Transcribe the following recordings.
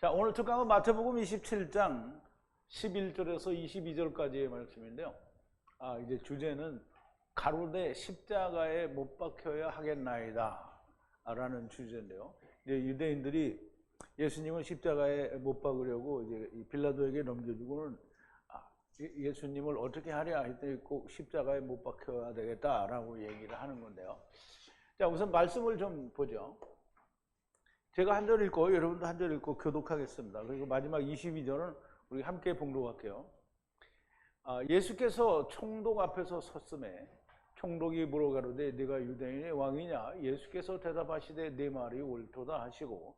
자, 오늘 특강은 마태복음 27장 11절에서 22절까지의 말씀인데요. 이제 주제는 가로되 십자가에 못 박혀야 하겠나이다 라는 주제인데요. 이제 유대인들이 예수님을 십자가에 못 박으려고 이제 빌라도에게 넘겨주고는 예수님을 어떻게 하랴 했더니 꼭 십자가에 못 박혀야 되겠다라고 얘기를 하는 건데요. 자, 우선 말씀을 좀 보죠. 제가 한 절 읽고 여러분도 한 절 읽고 교독하겠습니다. 그리고 마지막 22절은 우리 함께 봉독할게요. 예수께서 총독 앞에서 섰음에 총독이 물어가로되 네가 유대인의 왕이냐? 예수께서 대답하시되 네 말이 옳도다 하시고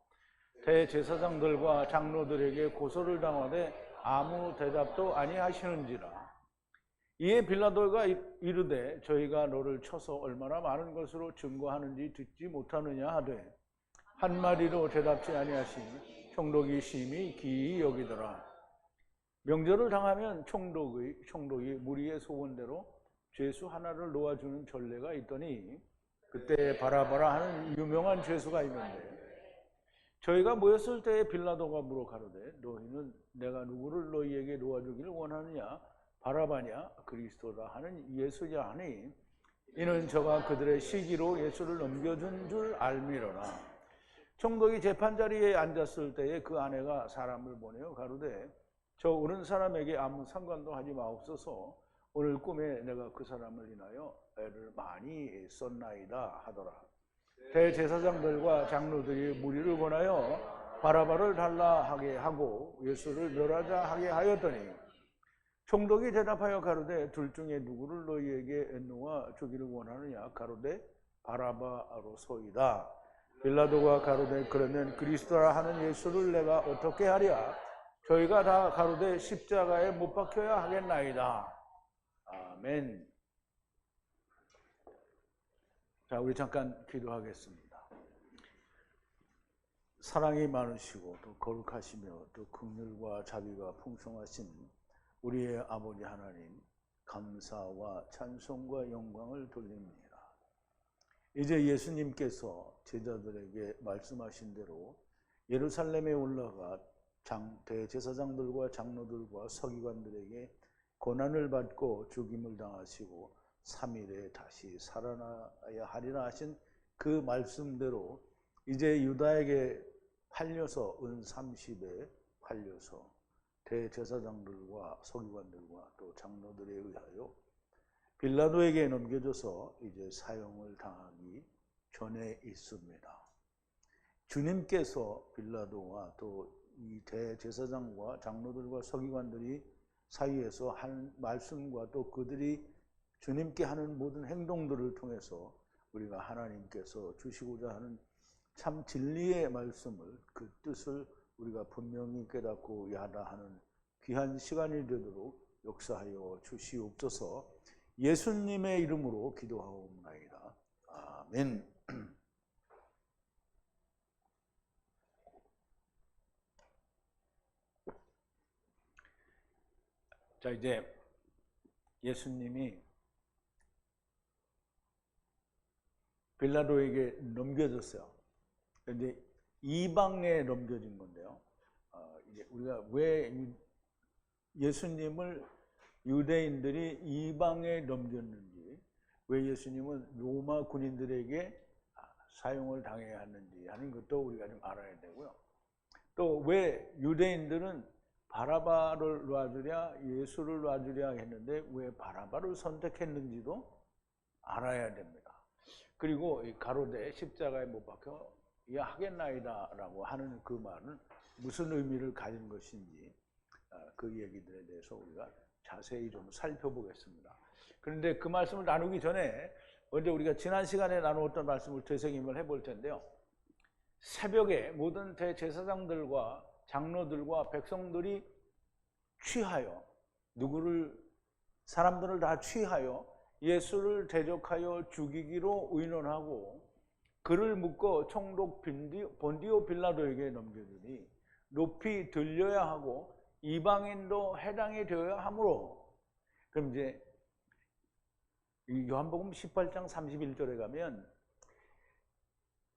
대제사장들과 장로들에게 고소를 당하되 아무 대답도 아니하시는지라. 이에 빌라도가 이르되 저희가 너를 쳐서 얼마나 많은 것으로 증거하는지 듣지 못하느냐 하되 한마디로 대답지 아니하시니 총독이 심히 기이 여기더라. 명절을 당하면 총독이 무리의 소원대로 죄수 하나를 놓아주는 전례가 있더니 그때 바라바라 하는 유명한 죄수가 있는데 저희가 모였을 때 빌라도가 물어 가로되 너희는 내가 누구를 너희에게 놓아주기를 원하느냐? 바라바냐? 그리스도라 하는 예수냐 하니 이는 저가 그들의 시기로 예수를 넘겨준 줄 알미러라. 총독이 재판자리에 앉았을 때에 그 아내가 사람을 보내어 가로되 저 오는 사람에게 아무 상관도 하지 마옵소서. 오늘 꿈에 내가 그 사람을 인하여 애를 많이 썼나이다 하더라. 대제사장들과 장로들이 무리를 권하여 바라바를 달라 하게 하고 예수를 멸하자 하게 하였더니 총독이 대답하여 가로되 둘 중에 누구를 너희에게 놓아 주기를 원하느냐? 가로되 바라바로소이다. 빌라도가 가로되 그러면 그리스도라 하는 예수를 내가 어떻게 하랴? 저희가 다 가로되 십자가에 못 박혀야 하겠나이다. 아멘. 자, 우리 잠깐 기도하겠습니다. 사랑이 많으시고 또 거룩하시며 또 긍휼과 자비가 풍성하신 우리의 아버지 하나님, 감사와 찬송과 영광을 돌립니다. 이제 예수님께서 제자들에게 말씀하신 대로 예루살렘에 올라가 대제사장들과 장로들과 서기관들에게 고난을 받고 죽임을 당하시고 3일에 다시 살아나야 하리라 하신 그 말씀대로 이제 유다에게 팔려서 은 30에 팔려서 대제사장들과 서기관들과 또 장로들에 의하여 빌라도에게 넘겨져서 이제 사형을 당하기 전에 있습니다. 주님께서 빌라도와 또 이 대제사장과 장로들과 서기관들이 사이에서 한 말씀과 또 그들이 주님께 하는 모든 행동들을 통해서 우리가 하나님께서 주시고자 하는 참 진리의 말씀을 그 뜻을 우리가 분명히 깨닫고 야다하는 귀한 시간이 되도록 역사하여 주시옵소서. 예수님의 이름으로 기도하옵나이다. 아멘. 자, 이제 예수님이 빌라도에게 넘겨졌어요. 이제 이방에 넘겨진 건데요. 이제 우리가 왜 예수님을 유대인들이 이방에 넘겼는지, 왜 예수님은 로마 군인들에게 사용을 당해야 하는지 하는 것도 우리가 좀 알아야 되고요. 또 왜 유대인들은 바라바를 놔주랴 예수를 놔주랴 했는데 왜 바라바를 선택했는지도 알아야 됩니다. 그리고 이 가로되 십자가에 못 박혀야 하겠나이다 라고 하는 그 말은 무슨 의미를 가진 것인지 그 얘기들에 대해서 우리가 자세히 좀 살펴보겠습니다. 그런데 그 말씀을 나누기 전에 먼저 우리가 지난 시간에 나누었던 말씀을 되새김을 해볼 텐데요. 새벽에 모든 대제사장들과 장로들과 백성들이 취하여 사람들을 다 취하여 예수를 대적하여 죽이기로 의논하고 그를 묶어 총독 본디오 빌라도에게 넘겨주니 높이 들려야 하고 이방인도 해당이 되어야 하므로. 그럼 이제 요한복음 18장 31절에 가면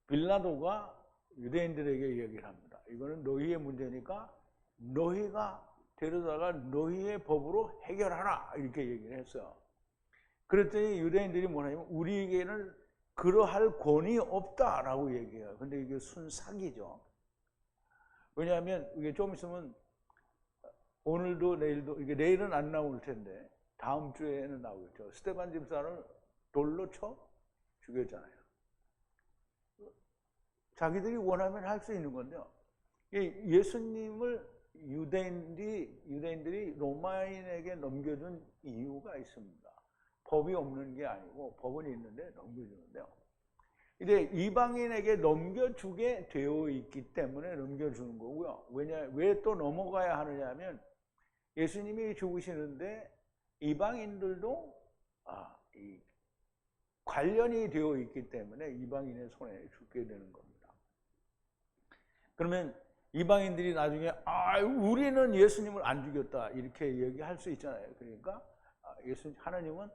빌라도가 유대인들에게 얘기를 합니다. 이거는 너희의 문제니까 너희가 데려다가 너희의 법으로 해결하라 이렇게 얘기를 했어요. 그랬더니 유대인들이 뭐냐면 우리에게는 그러할 권위 없다라고 얘기해요. 근데 이게 순사기죠. 왜냐하면 이게 좀 있으면 오늘도 내일도, 이게 내일은 안 나올 텐데 다음 주에는 나오겠죠. 스데반 집사를 돌로 쳐 죽였잖아요. 자기들이 원하면 할 수 있는 건데요. 예수님을 유대인들이 로마인에게 넘겨준 이유가 있습니다. 법이 없는 게 아니고 법은 있는데 넘겨주는데요. 이제 이방인에게 넘겨주게 되어 있기 때문에 넘겨주는 거고요. 왜 또 넘어가야 하느냐 하면 예수님이 죽으시는데 이방인들도 이 관련이 되어 있기 때문에 이방인의 손에 죽게 되는 겁니다. 그러면 이방인들이 나중에 우리는 예수님을 안 죽였다 이렇게 얘기할 수 있잖아요. 그러니까 하나님은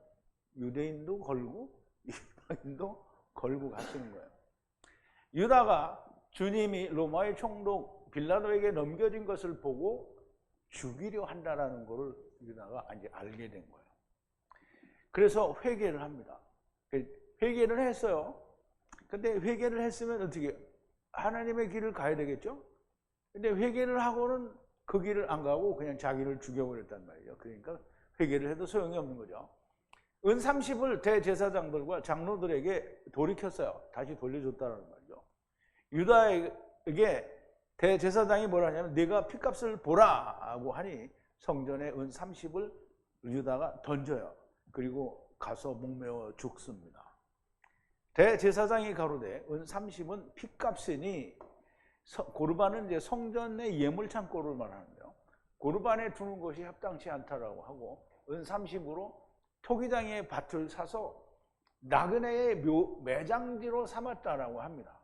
유대인도 걸고 이방인도 걸고 가시는 거예요. 유다가 주님이 로마의 총독 빌라도에게 넘겨진 것을 보고 죽이려 한다라는 것을 유다가 이제 알게 된 거예요. 그래서 회개를 합니다. 회개를 했어요. 근데 회개를 했으면 어떻게 하나님의 길을 가야 되겠죠? 근데 회개를 하고는 그 길을 안 가고 그냥 자기를 죽여버렸단 말이에요. 그러니까 회개를 해도 소용이 없는 거죠. 은 30을 대제사장들과 장로들에게 돌이켰어요. 다시 돌려줬다는 말이죠. 유다에게 대제사장이 뭐라 하냐면 네가 핏값을 보라 하고 하니 성전에 은 30을 유다가 던져요. 그리고 가서 목매어 죽습니다. 대제사장이 가로되 은 30은 핏값이니 고르반은 이제 성전의 예물창고를 말하는데요. 고르반에 두는 것이 합당치 않다라고 하고 은 30으로 토기장의 밭을 사서 나그네의 매장지로 삼았다라고 합니다.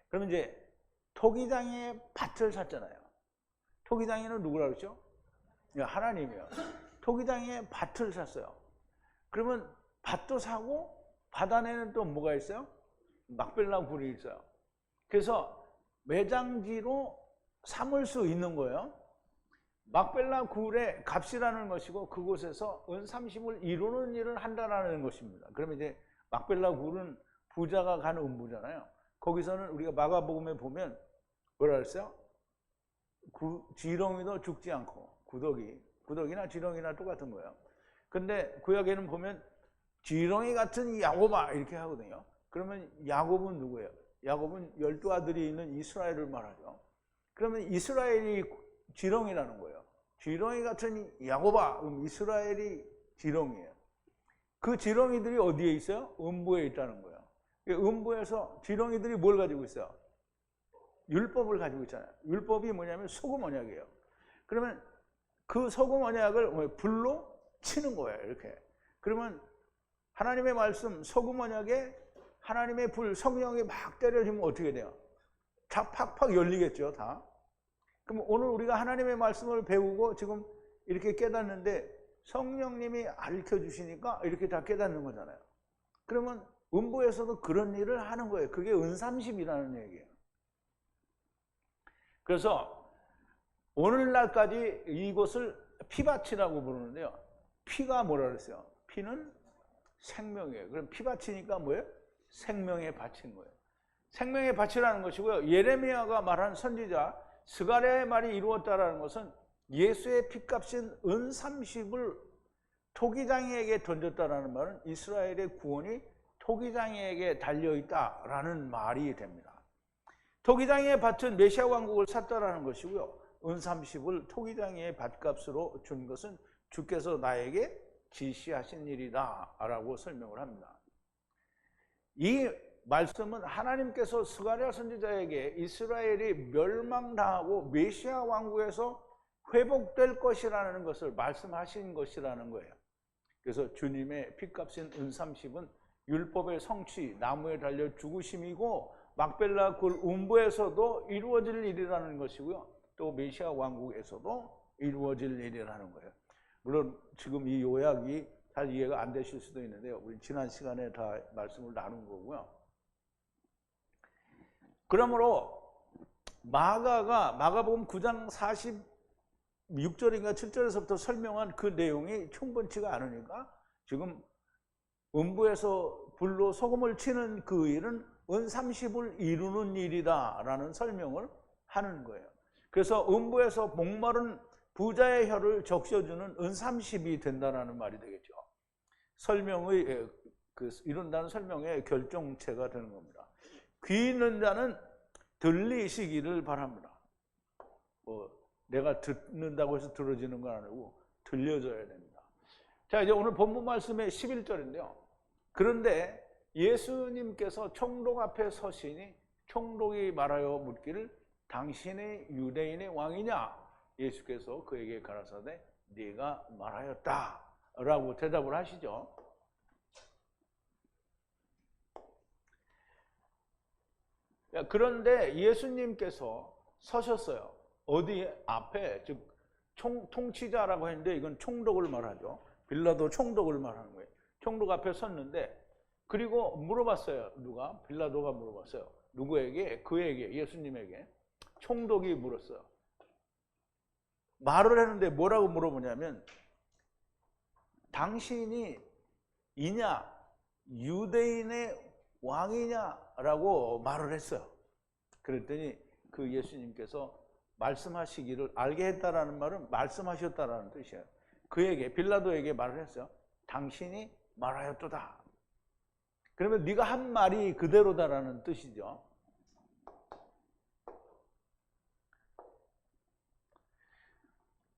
그러면 이제 토기장의 밭을 샀잖아요. 토기장에는 누구라고 그랬죠? 하나님이요. 토기장의 밭을 샀어요. 그러면 밭도 사고 밭 안에는 또 뭐가 있어요? 막벨라 굴이 있어요. 그래서 매장지로 삼을 수 있는 거예요. 막벨라 굴의 값이라는 것이고 그곳에서 은 30을 이루는 일을 한다라는 것입니다. 그러면 이제 막벨라 굴은 부자가 가는 음부잖아요. 거기서는 우리가 마가복음에 보면 뭐라 그랬어요? 지렁이도 죽지 않고 구더기나 지렁이나 똑같은 거예요. 근데 구약에는 보면 지렁이 같은 야곱아 이렇게 하거든요. 그러면 야곱은 누구예요? 야곱은 12아들이 있는 이스라엘을 말하죠. 그러면 이스라엘이 지렁이라는 거예요. 지렁이 같은 야곱아, 이스라엘이 지렁이에요. 그 지렁이들이 어디에 있어요? 음부에 있다는 거예요. 음부에서 지렁이들이 뭘 가지고 있어요? 율법을 가지고 있잖아요. 율법이 뭐냐면 소금 언약이에요. 그러면 그 소금 언약을 불로 치는 거예요. 이렇게. 그러면 하나님의 말씀 소금 언약에 하나님의 불 성령이 막 때려주면 어떻게 돼요? 다 팍팍 열리겠죠. 다. 그럼 오늘 우리가 하나님의 말씀을 배우고 지금 이렇게 깨닫는데 성령님이 가르쳐 주시니까 이렇게 다 깨닫는 거잖아요. 그러면 음부에서도 그런 일을 하는 거예요. 그게 은30이라는 얘기예요. 그래서 오늘날까지 이곳을 피밭이라고 부르는데요. 피가 뭐라 그랬어요? 피는 생명이에요. 그럼 피밭이니까 뭐예요? 생명의 밭인 거예요. 생명의 밭이라는 것이고요. 예레미야가 말한 선지자 스가랴의 말이 이루었다라는 것은 예수의 핏값인 은 30을 토기장이에게 던졌다라는 말은 이스라엘의 구원이 토기장이에게 달려있다라는 말이 됩니다. 토기장이의 밭은 메시아 왕국을 샀다라는 것이고요. 은 30을 토기장이의 밭값으로 준 것은 주께서 나에게 지시하신 일이다 라고 설명을 합니다. 이 말씀은 하나님께서 스가랴 선지자에게 이스라엘이 멸망당하고 메시아 왕국에서 회복될 것이라는 것을 말씀하신 것이라는 거예요. 그래서 주님의 핏값인 은 30은 율법의 성취, 나무에 달려 죽으심이고 막벨라 굴 음부에서도 이루어질 일이라는 것이고요. 또 메시아 왕국에서도 이루어질 일이라는 거예요. 물론 지금 이 요약이 잘 이해가 안 되실 수도 있는데요. 우리 지난 시간에 다 말씀을 나눈 거고요. 그러므로 마가복음 9장 46절인가 7절에서부터 설명한 그 내용이 충분치가 않으니까 지금 음부에서 불로 소금을 치는 그 일은 은 30을 이루는 일이다 라는 설명을 하는 거예요. 그래서 음부에서 목마른 부자의 혀를 적셔주는 은 30이 된다라는 말이 되겠죠. 설명의 이룬다는 설명의 결정체가 되는 겁니다. 귀 있는 자는 들리시기를 바랍니다. 내가 듣는다고 해서 들어지는 건 아니고 들려줘야 됩니다. 자, 이제 오늘 본문 말씀의 11절인데요. 그런데 예수님께서 총독 앞에 서시니 총독이 말하여 묻기를 당신이 유대인의 왕이냐? 예수께서 그에게 가라사대 네가 말하였다 라고 대답을 하시죠. 그런데 예수님께서 서셨어요. 어디 앞에, 즉 통치자라고 했는데 이건 총독을 말하죠. 빌라도 총독을 말하는 거예요. 총독 앞에 섰는데, 그리고 물어봤어요. 누가? 빌라도가 물어봤어요. 누구에게? 그에게, 예수님에게. 총독이 물었어요. 말을 했는데 뭐라고 물어보냐면 당신이 이냐 유대인의 왕이냐라고 말을 했어요. 그랬더니 그 예수님께서 말씀하시기를, 알게 했다라는 말은 말씀하셨다라는 뜻이에요. 그에게, 빌라도에게 말을 했어요. 당신이 말하였도다. 그러면 네가 한 말이 그대로다라는 뜻이죠.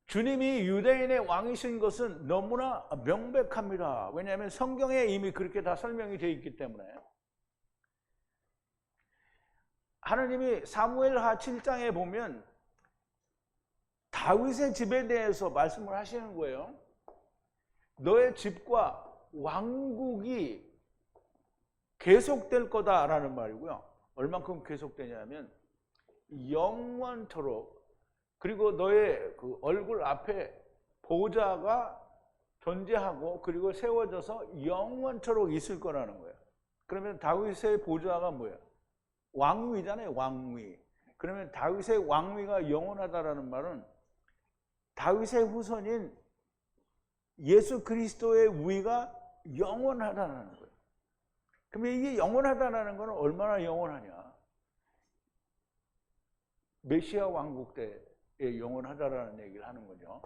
주님이 유대인의 왕이신 것은 너무나 명백합니다. 왜냐하면 성경에 이미 그렇게 다 설명이 되어 있기 때문에. 하느님이 사무엘하 7장에 보면 다윗의 집에 대해서 말씀을 하시는 거예요. 너의 집과 왕국이 계속될 거다라는 말이고요. 얼만큼 계속되냐면 영원토록, 그리고 너의 그 얼굴 앞에 보좌가 존재하고 그리고 세워져서 영원토록 있을 거라는 거예요. 그러면 다윗의 보좌가 뭐예요? 왕위잖아요. 왕위. 그러면 다윗의 왕위가 영원하다라는 말은 다윗의 후손인 예수 그리스도의 위가 영원하다는 거예요. 그러면 이게 영원하다는 건 얼마나 영원하냐? 메시아 왕국 때에 영원하다라는 얘기를 하는 거죠.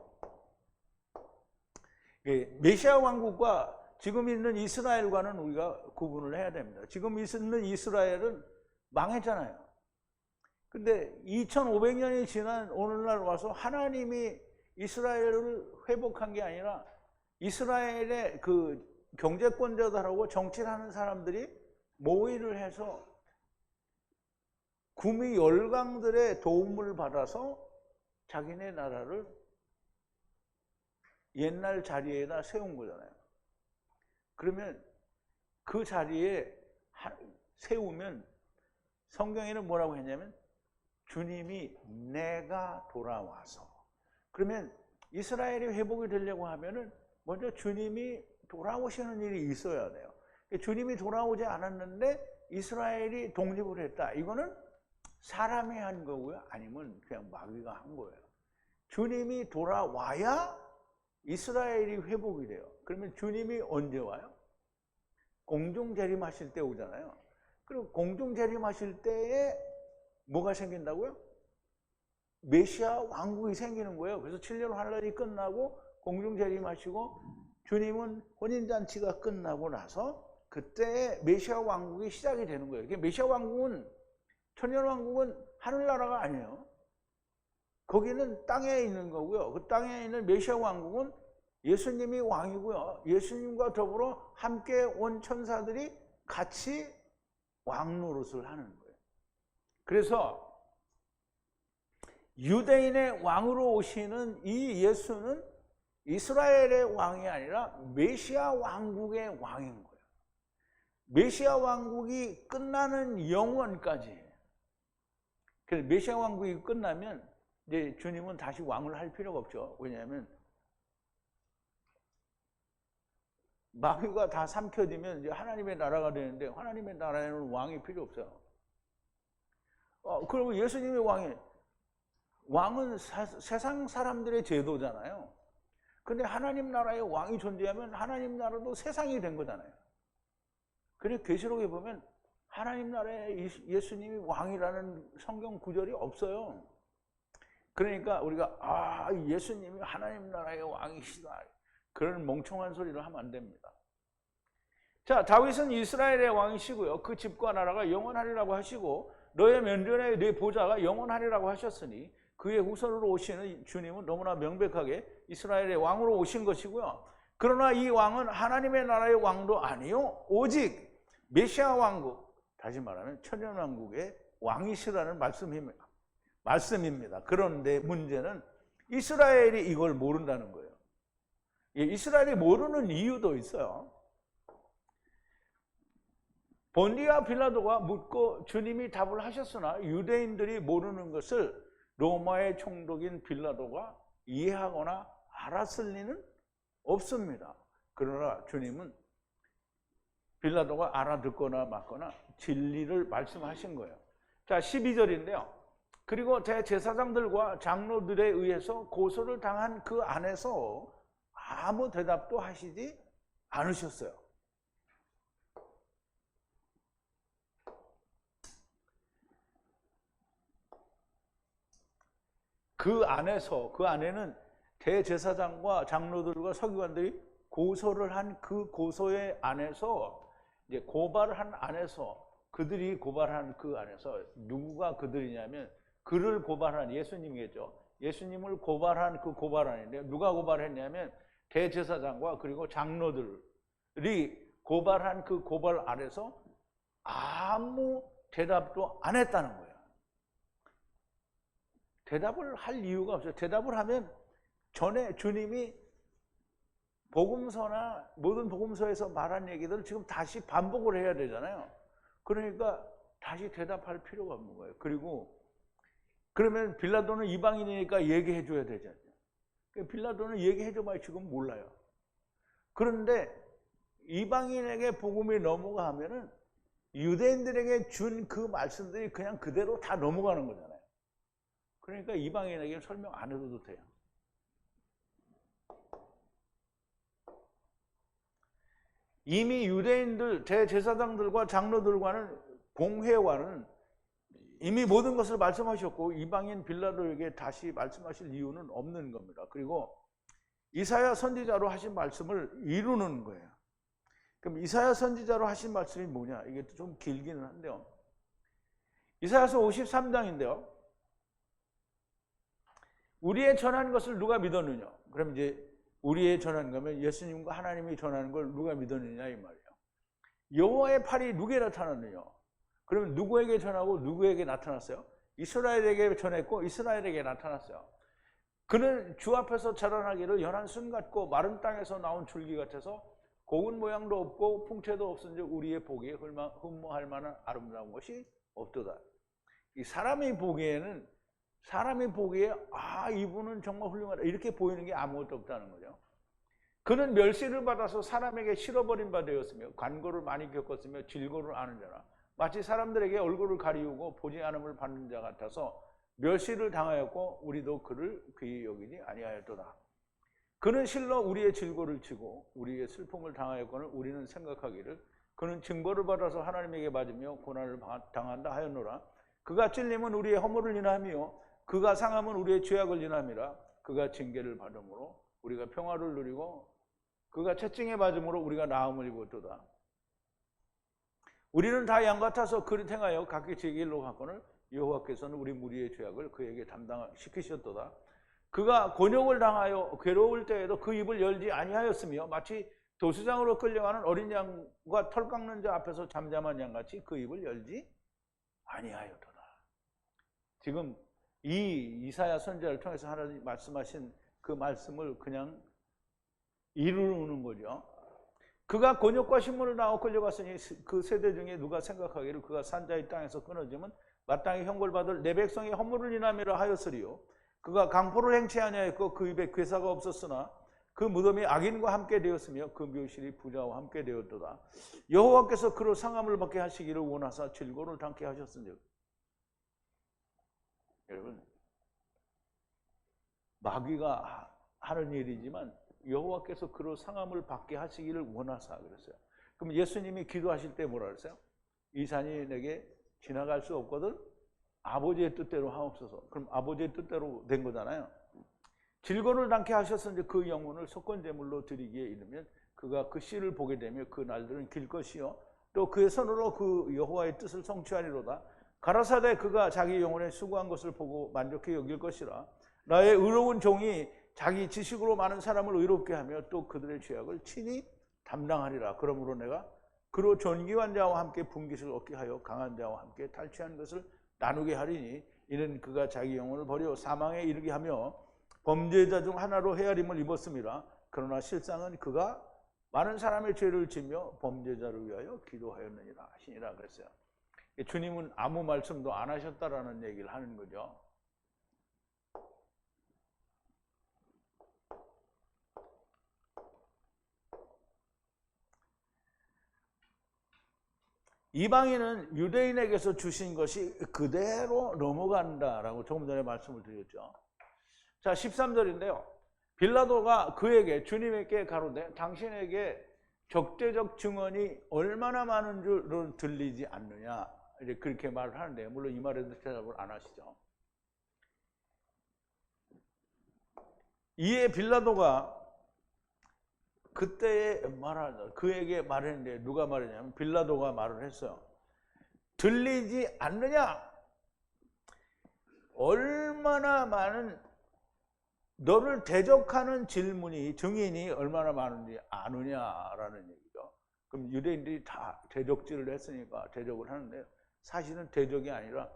메시아 왕국과 지금 있는 이스라엘과는 우리가 구분을 해야 됩니다. 지금 있는 이스라엘은 망했잖아요. 근데 2500년이 지난 오늘날 와서 하나님이 이스라엘을 회복한 게 아니라 이스라엘의 그 경제권자들하고 정치를 하는 사람들이 모의를 해서 구미 열강들의 도움을 받아서 자기네 나라를 옛날 자리에다 세운 거잖아요. 그러면 그 자리에 세우면 성경에는 뭐라고 했냐면 주님이 내가 돌아와서, 그러면 이스라엘이 회복이 되려고 하면은 먼저 주님이 돌아오시는 일이 있어야 돼요. 주님이 돌아오지 않았는데 이스라엘이 독립을 했다. 이거는 사람이 한 거고요. 아니면 그냥 마귀가 한 거예요. 주님이 돌아와야 이스라엘이 회복이 돼요. 그러면 주님이 언제 와요? 공중 재림하실 때 오잖아요. 그리고 공중 재림하실 때에 뭐가 생긴다고요? 메시아 왕국이 생기는 거예요. 그래서 7년 환란이 끝나고 공중 재림하시고 주님은 혼인잔치가 끝나고 나서 그때 메시아 왕국이 시작이 되는 거예요. 메시아 왕국은, 천년왕국은 하늘나라가 아니에요. 거기는 땅에 있는 거고요. 그 땅에 있는 메시아 왕국은 예수님이 왕이고요. 예수님과 더불어 함께 온 천사들이 같이 왕 노릇을 하는 거예요. 그래서 유대인의 왕으로 오시는 이 예수는 이스라엘의 왕이 아니라 메시아 왕국의 왕인 거예요. 메시아 왕국이 끝나는 영원까지. 그래서 메시아 왕국이 끝나면 이제 주님은 다시 왕을 할 필요가 없죠. 왜냐하면 마귀가 다 삼켜지면 이제 하나님의 나라가 되는데 하나님의 나라에는 왕이 필요 없어요. 그리고 예수님이 왕은 세상 사람들의 제도잖아요. 근데 하나님 나라의 왕이 존재하면 하나님 나라도 세상이 된 거잖아요. 그리고 계시록에 보면 하나님 나라에 예수님이 왕이라는 성경 구절이 없어요. 그러니까 우리가 예수님이 하나님 나라의 왕이시다, 그런 멍청한 소리를 하면 안 됩니다. 자, 다윗은 이스라엘의 왕이시고요, 그 집과 나라가 영원하리라고 하시고 너의 면전에 네 보좌가 영원하리라고 하셨으니 그의 후손으로 오시는 주님은 너무나 명백하게 이스라엘의 왕으로 오신 것이고요. 그러나 이 왕은 하나님의 나라의 왕도 아니요, 오직 메시아 왕국, 다시 말하면 천년왕국의 왕이시라는 말씀입니다. 그런데 문제는 이스라엘이 이걸 모른다는 거예요. 이스라엘이 모르는 이유도 있어요. 본디아 빌라도가 묻고 주님이 답을 하셨으나 유대인들이 모르는 것을 로마의 총독인 빌라도가 이해하거나 알았을 리는 없습니다. 그러나 주님은 빌라도가 알아듣거나 말거나 진리를 말씀하신 거예요. 자, 12절인데요. 그리고 대제사장들과 장로들에 의해서 고소를 당한 그 안에서 아무 대답도 하시지 않으셨어요. 그 안에는 대제사장과 장로들과 서기관들이 고소를 한 그 고소의 안에서, 이제 고발을 한 안에서, 그들이 고발한 그 안에서, 누구가 그들이냐면 그를 고발한 예수님이겠죠. 예수님을 고발한 그 고발안인데, 누가 고발했냐면 대제사장과 그리고 장로들이 고발한 그 고발 안에서 아무 대답도 안 했다는 거예요. 대답을 할 이유가 없어요. 대답을 하면 전에 주님이 복음서나 모든 복음서에서 말한 얘기들을 지금 다시 반복을 해야 되잖아요. 그러니까 다시 대답할 필요가 없는 거예요. 그리고 그러면 빌라도는 이방인이니까 얘기해 줘야 되잖아요. 빌라도는 얘기해 줘봐야 지금 몰라요. 그런데 이방인에게 복음이 넘어가면은 유대인들에게 준 그 말씀들이 그냥 그대로 다 넘어가는 거잖아요. 그러니까 이방인에게 설명 안 해도 돼요. 이미 유대인들, 대제사장들과 장로들과는, 공회와는 이미 모든 것을 말씀하셨고 이방인 빌라도에게 다시 말씀하실 이유는 없는 겁니다. 그리고 이사야 선지자로 하신 말씀을 이루는 거예요. 그럼 이사야 선지자로 하신 말씀이 뭐냐? 이게 좀 길기는 한데요. 이사야서 53장인데요. 우리의 전한 것을 누가 믿었느냐? 그럼 이제 우리의 전한 거면 예수님과 하나님이 전하는 걸 누가 믿었느냐 이 말이에요. 여호와의 팔이 누구에게 나타났느냐? 그러면 누구에게 전하고 누구에게 나타났어요? 이스라엘에게 전했고 이스라엘에게 나타났어요. 그는 주 앞에서 자라나기를 연한 순 같고 마른 땅에서 나온 줄기 같아서 고운 모양도 없고 풍채도 없은즉 우리의 보기에 흠모할 만한 아름다운 것이 없도다. 이 사람이 보기에 이분은 정말 훌륭하다 이렇게 보이는 게 아무것도 없다는 거죠. 그는 멸시를 받아서 사람에게 실어버린 바 되었으며 간고를 많이 겪었으며 질고를 아는 자라. 마치 사람들에게 얼굴을 가리우고 보지 않음을 받는 자 같아서 멸시를 당하였고 우리도 그를 귀히 여기지 아니하였도다. 그는 실로 우리의 질고를 치고 우리의 슬픔을 당하였거늘 우리는 생각하기를 그는 징벌을 받아서 하나님에게 맞으며 고난을 당한다 하였노라. 그가 찔림은 우리의 허물을 인하며 그가 상함은 우리의 죄악을 인함이라. 그가 징계를 받음으로 우리가 평화를 누리고 그가 채찍에 맞음으로 우리가 나음을 입었도다. 우리는 다 양 같아서 그릇 행하여 각기 제 길로 갔거늘 여호와께서는 우리 무리의 죄악을 그에게 담당시키셨도다. 그가 곤욕을 당하여 괴로울 때에도 그 입을 열지 아니하였으며 마치 도수장으로 끌려가는 어린 양과 털 깎는 자 앞에서 잠잠한 양같이 그 입을 열지 아니하였도다. 지금 이 이사야 선지자를 통해서 하나님 말씀하신 그 말씀을 그냥 이루는 거죠. 그가 곤욕과 신문을 당하고 끌려갔으니 그 세대 중에 누가 생각하기를 그가 산자의 땅에서 끊어지면 마땅히 형벌받을 내 백성의 허물을 인함이라 하였으리요. 그가 강포를 행치 아니하였고 그 입에 괴사가 없었으나 그 무덤이 악인과 함께 되었으며 그 묘실이 부자와 함께 되었도다. 여호와께서 그로 상함을 받게 하시기를 원하사 질고를 당케 하셨으니 여러분, 마귀가 하는 일이지만 여호와께서 그런 상함을 받게 하시기를 원하사 그랬어요. 그럼 예수님이 기도하실 때 뭐라 그랬어요? 이 산이 내게 지나갈 수 없거든 아버지의 뜻대로 하옵소서. 그럼 아버지의 뜻대로 된 거잖아요. 질거를 낳게 하셔서 이제 그 영혼을 속건제물로 드리기에 이르면 그가 그 씨를 보게 되며 그 날들은 길 것이요 또 그의 손으로 그 여호와의 뜻을 성취하리로다. 가라사대 그가 자기 영혼에 수고한 것을 보고 만족해 여길 것이라. 나의 의로운 종이 자기 지식으로 많은 사람을 의롭게 하며 또 그들의 죄악을 친히 담당하리라. 그러므로 내가 그로 존귀한 자와 함께 분깃을 얻게 하여 강한 자와 함께 탈취한 것을 나누게 하리니 이는 그가 자기 영혼을 버려 사망에 이르게 하며 범죄자 중 하나로 헤아림을 입었습니다. 그러나 실상은 그가 많은 사람의 죄를 지며 범죄자를 위하여 기도하였느니라 하시니라 그랬어요. 주님은 아무 말씀도 안 하셨다라는 얘기를 하는 거죠. 이방인은 유대인에게서 주신 것이 그대로 넘어간다라고 조금 전에 말씀을 드렸죠. 자, 13절인데요. 빌라도가 그에게 주님에게 가로되 당신에게 적대적 증언이 얼마나 많은 줄은 들리지 않느냐 이제 그렇게 말을 하는데 물론 이 말에도 대답을 안 하시죠. 이에 빌라도가 그때에 그에게 말했는데 누가 말했냐면 빌라도가 말을 했어요. 들리지 않느냐? 얼마나 많은 너를 대적하는 질문이 증인이 얼마나 많은지 아느냐라는 얘기죠. 그럼 유대인들이 다 대적질을 했으니까 대적을 하는데 사실은 대적이 아니라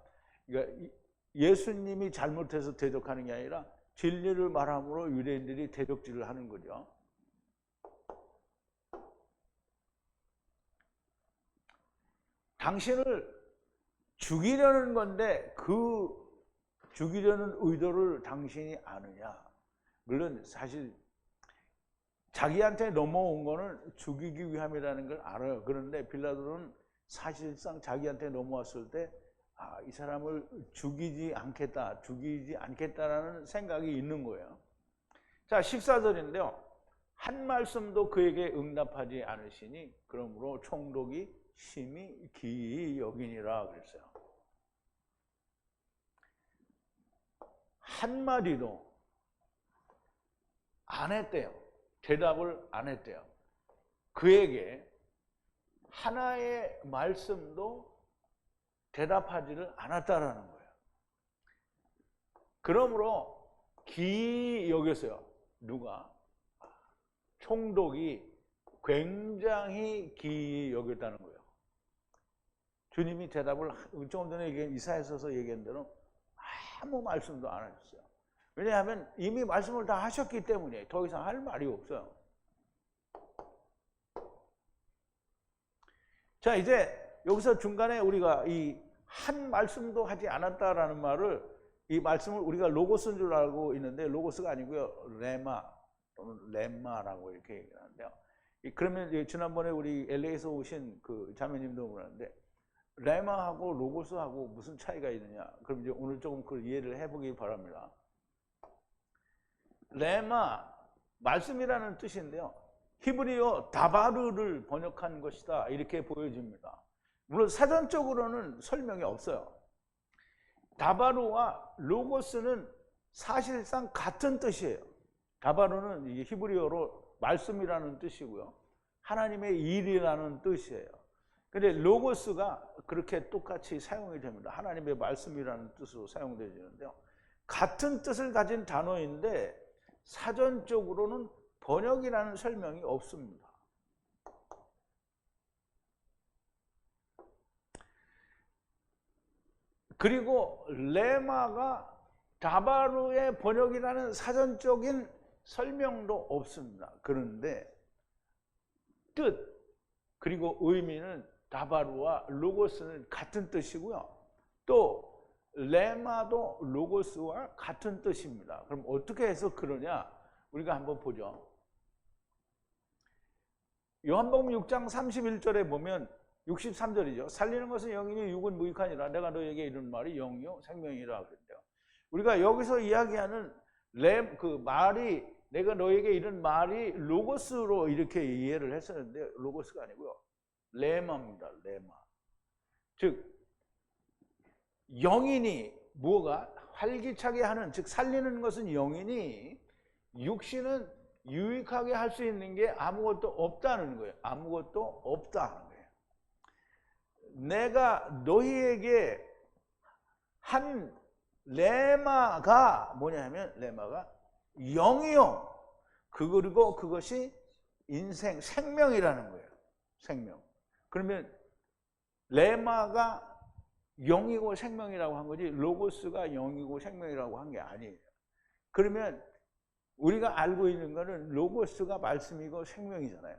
그러니까 예수님이 잘못해서 대적하는 게 아니라 진리를 말함으로 유대인들이 대적질을 하는 거죠. 당신을 죽이려는 건데 그 죽이려는 의도를 당신이 아느냐? 물론 사실 자기한테 넘어온 거는 죽이기 위함이라는 걸 알아요. 그런데 빌라도는 사실상 자기한테 넘어왔을 때 이 사람을 죽이지 않겠다라는 생각이 있는 거예요. 자, 14절인데요. 한 말씀도 그에게 응답하지 않으시니 그러므로 총독이 심히 기이 여기니라 그랬어요. 한마디도 안 했대요. 대답을 안 했대요. 그에게 하나의 말씀도 대답하지를 않았다라는 거예요. 그러므로 기이 여겼어요. 누가? 총독이 굉장히 기이 여겼다는 거예요. 주님이 대답을 조금 전에 이사야서에서 얘기한 대로 아무 말씀도 안 하셨어요. 왜냐하면 이미 말씀을 다 하셨기 때문에 더 이상 할 말이 없어요. 자, 이제 여기서 중간에 우리가 이 한 말씀도 하지 않았다라는 말을 이 말씀을 우리가 로고스인 줄 알고 있는데 로고스가 아니고요. 레마 또는 렘마라고 이렇게 얘기하는데요. 그러면 지난번에 우리 LA에서 오신 그 자매님도 그러는데 레마하고 로고스하고 무슨 차이가 있느냐? 그럼 이제 오늘 조금 그걸 이해를 해보기 바랍니다. 레마, 말씀이라는 뜻인데요. 히브리어 다바르를 번역한 것이다. 이렇게 보여집니다. 물론 사전적으로는 설명이 없어요. 다바르와 로고스는 사실상 같은 뜻이에요. 다바르는 이게 히브리어로 말씀이라는 뜻이고요. 하나님의 일이라는 뜻이에요. 근데 로고스가 그렇게 똑같이 사용이 됩니다. 하나님의 말씀이라는 뜻으로 사용되지는데요. 같은 뜻을 가진 단어인데 사전적으로는 번역이라는 설명이 없습니다. 그리고 레마가 다바르의 번역이라는 사전적인 설명도 없습니다. 그런데 뜻 그리고 의미는 다바르와 로고스는 같은 뜻이고요. 또 레마도 로고스와 같은 뜻입니다. 그럼 어떻게 해서 그러냐? 우리가 한번 보죠. 요한복음 6장 31절에 보면 63절이죠. 살리는 것은 영이니 육은 무익하니라. 내가 너에게 이른 말이 영이요 생명이라 그랬대요. 우리가 여기서 이야기하는 그 말이, 내가 너에게 이런 말이 로고스로 이렇게 이해를 했었는데 로고스가 아니고요. 레마입니다. 레마. 즉 영인이 뭐가 활기차게 하는, 즉 살리는 것은 영이니 육신은 유익하게 할 수 있는 게 아무것도 없다는 거예요. 아무것도 없다는 거예요. 내가 너희에게 한 레마가 뭐냐면, 레마가 영이요. 그리고 그것이 인생, 생명이라는 거예요. 생명. 그러면 레마가 영이고 생명이라고 한 거지 로고스가 영이고 생명이라고 한 게 아니에요. 그러면 우리가 알고 있는 거는 로고스가 말씀이고 생명이잖아요.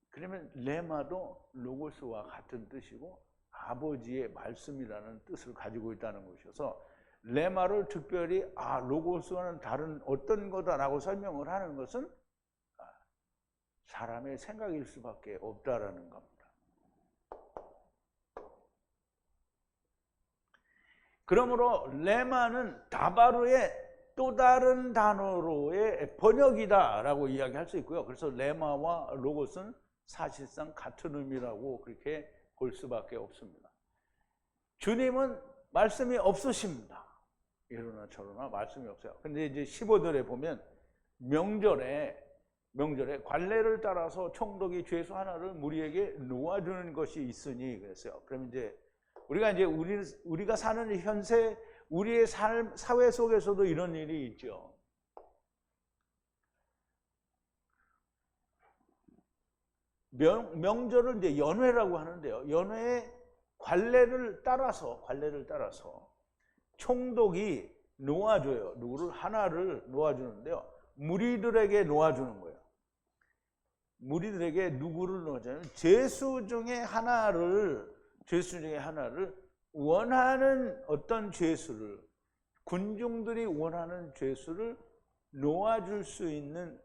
그러면 레마도 로고스와 같은 뜻이고 아버지의 말씀이라는 뜻을 가지고 있다는 것이어서 레마를 특별히 로고스와는 다른 어떤 거다라고 설명을 하는 것은 사람의 생각일 수밖에 없다라는 겁니다. 그러므로 레마는 다바르의 또 다른 단어로의 번역이다라고 이야기할 수 있고요. 그래서 레마와 로고스는 사실상 같은 의미라고 그렇게 볼 수밖에 없습니다. 주님은 말씀이 없으십니다. 이러나 저러나 말씀이 없어요. 근데 이제 15절에 보면 명절에 관례를 따라서 총독이 죄수 하나를 무리에게 놓아주는 것이 있으니 그랬어요. 그럼 이제 우리가 사는 현세, 우리의 삶, 사회 속에서도 이런 일이 있죠. 명절을 이제 연회라고 하는데요. 연회의 관례를 따라서 총독이 놓아줘요. 누구를? 하나를 놓아주는데요. 무리들에게 놓아주는 거예요. 무리들에게 누구를 놓아주냐면 죄수 중에 하나를 원하는 어떤 죄수를, 군중들이 원하는 죄수를 놓아줄 수 있는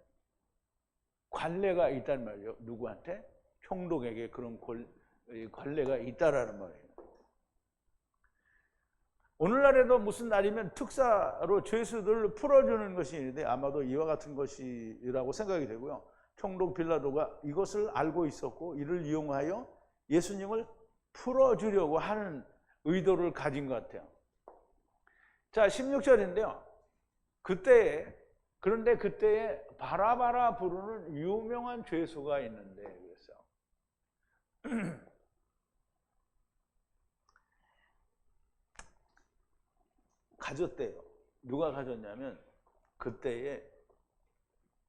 관례가 있단 말이에요. 누구한테? 총독에게 그런 관례가 있다라는 말이에요. 오늘날에도 무슨 날이면 특사로 죄수들을 풀어주는 것이 있는데 아마도 이와 같은 것이라고 생각이 되고요. 총독 빌라도가 이것을 알고 있었고 이를 이용하여 예수님을 풀어주려고 하는 의도를 가진 것 같아요. 자, 16절인데요. 그런데 그때에 바라바라 부르는 유명한 죄수가 있는데 그랬어요. 가졌대요. 누가 가졌냐면 그때에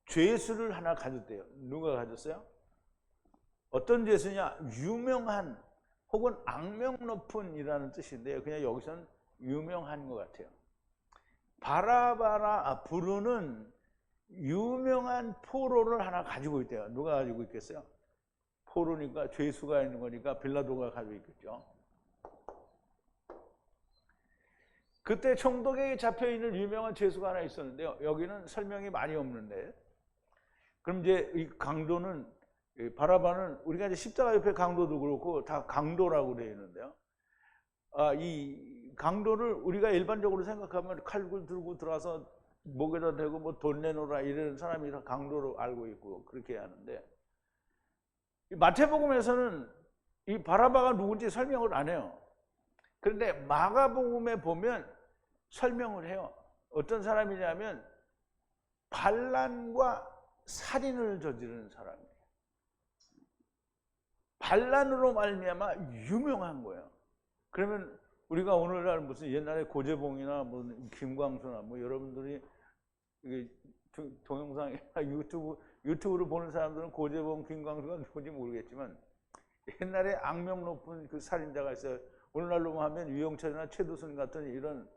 죄수를 하나 가졌대요. 누가 가졌어요? 어떤 죄수냐? 유명한 혹은 악명 높은이라는 뜻인데요. 그냥 여기서는 유명한 것 같아요. 바라바라 부르는 유명한 포로를 하나 가지고 있대요. 누가 가지고 있겠어요? 포로니까 죄수가 있는 거니까 빌라도가 가지고 있겠죠. 그때 총독에게 잡혀있는 유명한 죄수가 하나 있었는데요. 여기는 설명이 많이 없는데, 그럼 이제 이 강도는, 바라바는 우리가 이제 십자가 옆에 강도도 그렇고 다 강도라고 되어 있는데요. 이 강도를 우리가 일반적으로 생각하면 칼을 들고 들어와서 목에다 대고 뭐 돈 내놓으라 이런 사람이 다 강도로 알고 있고 그렇게 하는데, 마태복음에서는 이 바라바가 누군지 설명을 안 해요. 그런데 마가복음에 보면 설명을 해요. 어떤 사람이냐면 반란과 살인을 저지르는 사람이에요. 반란으로 말미암아 유명한 거예요. 그러면 우리가 오늘날 무슨 옛날에 고재봉이나 뭐 김광수나 뭐 여러분들이 동영상이나 유튜브로 보는 사람들은 고재봉, 김광수가 누군지 모르겠지만 옛날에 악명 높은 그 살인자가 있어요. 오늘날로 하면 유영철이나 최두순 같은 이런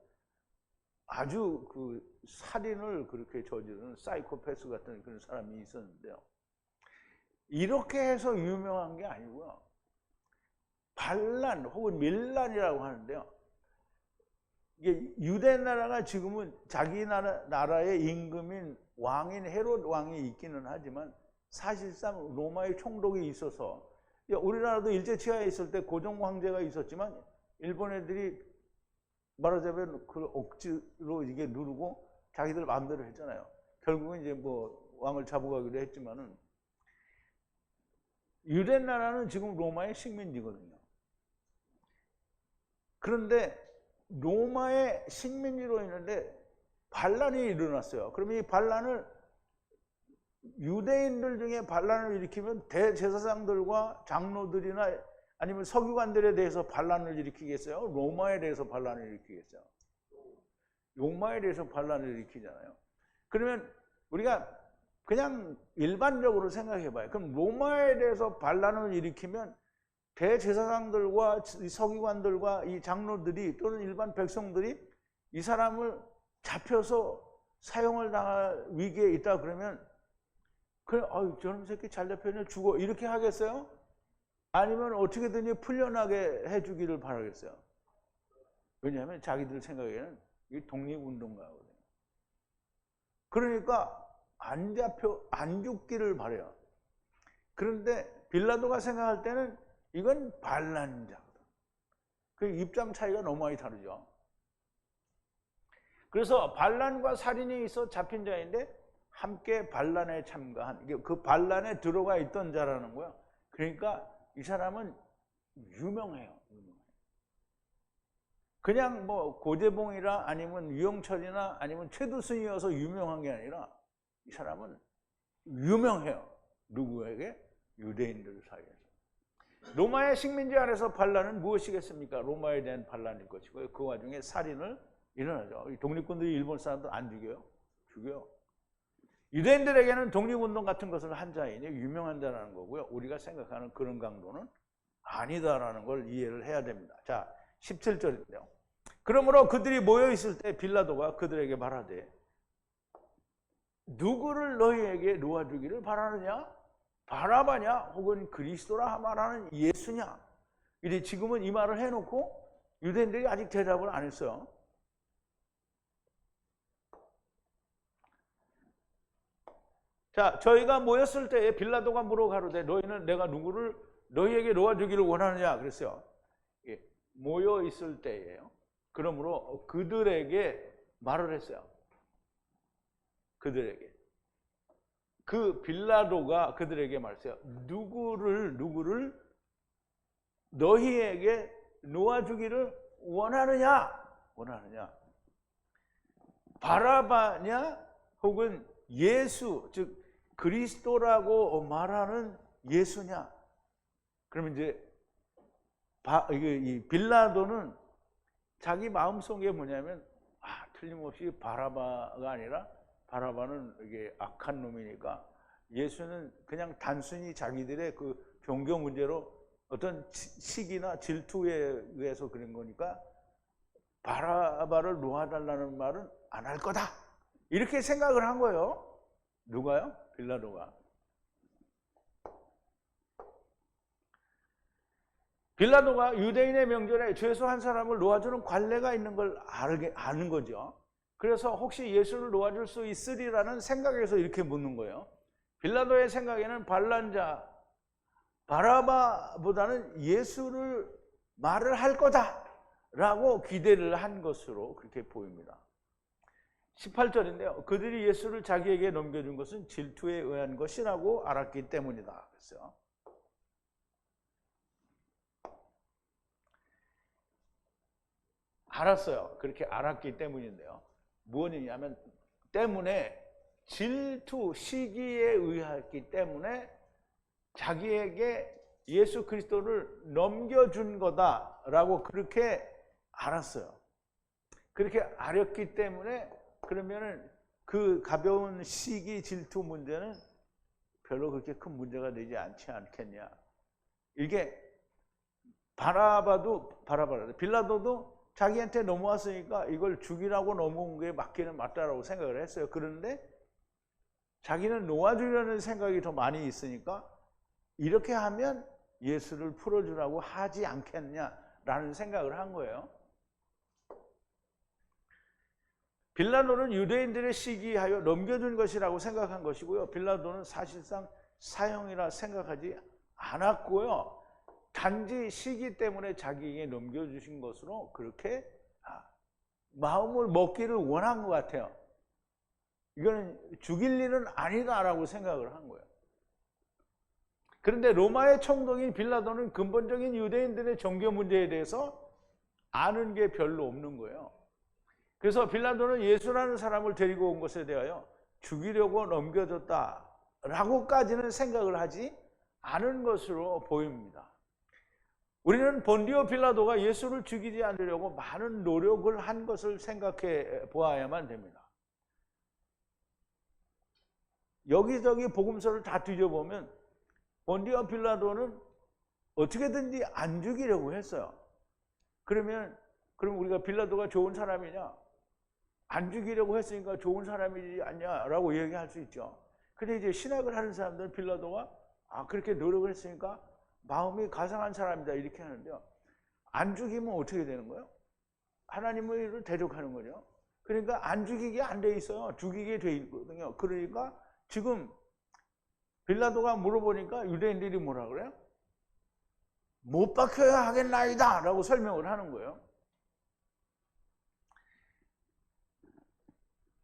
아주 그 살인을 그렇게 저지르는 사이코패스 같은 그런 사람이 있었는데요. 이렇게 해서 유명한 게 아니고요. 반란 혹은 밀란이라고 하는데요. 이게 유대 나라가 지금은 자기 나라의 임금인 왕인 헤롯 왕이 있기는 하지만 사실상 로마의 총독이 있어서, 우리나라도 일제치하에 있을 때 고종 황제가 있었지만 일본 애들이 말하자면 그 억지로 이게 누르고 자기들 마음대로 했잖아요. 결국은 이제 뭐 왕을 잡아가기로 했지만은 유대 나라는 지금 로마의 식민지거든요. 그런데 로마의 식민지로 있는데 반란이 일어났어요. 그러면 이 반란을 유대인들 중에 반란을 일으키면 대제사장들과 장로들이나 아니면 서기관들에 대해서 반란을 일으키겠어요? 로마에 대해서 반란을 일으키겠어요? 로마에 대해서 반란을 일으키잖아요. 그러면 우리가 그냥 일반적으로 생각해 봐요. 그럼 로마에 대해서 반란을 일으키면 대제사장들과 서기관들과 이 장로들이 또는 일반 백성들이 이 사람을 잡혀서 사형을 당할 위기에 있다 그러면 그래, 저놈 새끼 잘 잡혔네, 죽어, 이렇게 하겠어요? 아니면 어떻게든지 풀려나게 해주기를 바라겠어요? 왜냐하면 자기들 생각에는 이게 독립운동가거든요. 그러니까 안 죽기를 바래요. 그런데 빌라도가 생각할 때는 이건 반란자거든. 그 입장 차이가 너무 많이 다르죠. 그래서 반란과 살인이 있어 잡힌 자인데 함께 반란에 참가한, 그 반란에 들어가 있던 자라는 거야. 그러니까 이 사람은 유명해요. 그냥 뭐 고재봉이라 아니면 유영철이나 아니면 최두순이어서 유명한 게 아니라 이 사람은 유명해요. 누구에게? 유대인들 사이에서. 로마의 식민지 안에서 반란은 무엇이겠습니까? 로마에 대한 반란일 것이고요. 그 와중에 살인을 일어나죠. 독립군들이 일본 사람들 안 죽여요? 죽여요. 유대인들에게는 독립운동 같은 것을 한 자이니 유명한 자라는 거고요. 우리가 생각하는 그런 강도는 아니다라는 걸 이해를 해야 됩니다. 자, 17절인데요. 그러므로 그들이 모여있을 때 빌라도가 그들에게 말하되 누구를 너희에게 놓아주기를 바라느냐? 바라바냐? 혹은 그리스도라 말하는 예수냐? 이제 지금은 이 말을 해놓고 유대인들이 아직 대답을 안 했어요. 자, 저희가 모였을 때에 빌라도가 물어가로되 너희는 내가 누구를 너희에게 놓아주기를 원하느냐 그랬어요. 모여 있을 때예요. 그러므로 그들에게 말을 했어요. 그들에게. 그 빌라도가 그들에게 말했어요. 누구를 너희에게 놓아주기를 원하느냐? 바라바냐? 혹은 예수, 즉 그리스도라고 말하는 예수냐? 그러면 이제 이 빌라도는 자기 마음속에 뭐냐면 틀림없이 바라바가 아니라 바라바는 이게 악한 놈이니까 예수는 그냥 단순히 자기들의 그 종교 문제로 어떤 시기나 질투에 의해서 그런 거니까 바라바를 놓아달라는 말은 안 할 거다. 이렇게 생각을 한 거예요. 누가요? 빌라도가. 빌라도가 유대인의 명절에 죄수 한 사람을 놓아주는 관례가 있는 걸 아는 거죠. 그래서 혹시 예수를 놓아줄 수 있으리라는 생각에서 이렇게 묻는 거예요. 빌라도의 생각에는 반란자 바라바보다는 예수를 말을 할 거다라고 기대를 한 것으로 그렇게 보입니다. 18절인데요. 그들이 예수를 자기에게 넘겨준 것은 질투에 의한 것이라고 알았기 때문이다. 그랬어요. 알았어요. 그렇게 알았기 때문인데요. 무엇이냐면 때문에 질투, 시기에 의했기 때문에 자기에게 예수 그리스도를 넘겨준 거다라고 그렇게 알았어요. 그렇게 알았기 때문에 그러면은 그 가벼운 시기, 질투 문제는 별로 그렇게 큰 문제가 되지 않지 않겠냐. 이게 바라바도 빌라도도 자기한테 넘어왔으니까 이걸 죽이라고 넘어온 게 맞기는 맞다라고 생각을 했어요. 그런데 자기는 놓아주려는 생각이 더 많이 있으니까 이렇게 하면 예수를 풀어주라고 하지 않겠냐라는 생각을 한 거예요. 빌라도는 유대인들의 시기하여 넘겨준 것이라고 생각한 것이고요. 빌라도는 사실상 사형이라 생각하지 않았고요. 단지 시기 때문에 자기에게 넘겨주신 것으로 그렇게 마음을 먹기를 원한 것 같아요. 이거는 죽일 일은 아니다라고 생각을 한 거예요. 그런데 로마의 총독인 빌라도는 근본적인 유대인들의 종교 문제에 대해서 아는 게 별로 없는 거예요. 그래서 빌라도는 예수라는 사람을 데리고 온 것에 대하여 죽이려고 넘겨줬다라고까지는 생각을 하지 않은 것으로 보입니다. 우리는 본디오 빌라도가 예수를 죽이지 않으려고 많은 노력을 한 것을 생각해 보아야만 됩니다. 여기저기 복음서를 다 뒤져보면 본디오 빌라도는 어떻게든지 안 죽이려고 했어요. 그럼 우리가 빌라도가 좋은 사람이냐? 안 죽이려고 했으니까 좋은 사람이지 않냐라고 얘기할 수 있죠. 근데 이제 신학을 하는 사람들은 빌라도가 그렇게 노력을 했으니까 마음이 가상한 사람이다 이렇게 하는데요. 안 죽이면 어떻게 되는 거예요? 하나님을 대적하는 거죠. 그러니까 안 죽이게 안 돼 있어요. 죽이게 돼 있거든요. 그러니까 지금 빌라도가 물어보니까 유대인들이 뭐라 그래요? 못 박혀야 하겠나이다 라고 설명을 하는 거예요.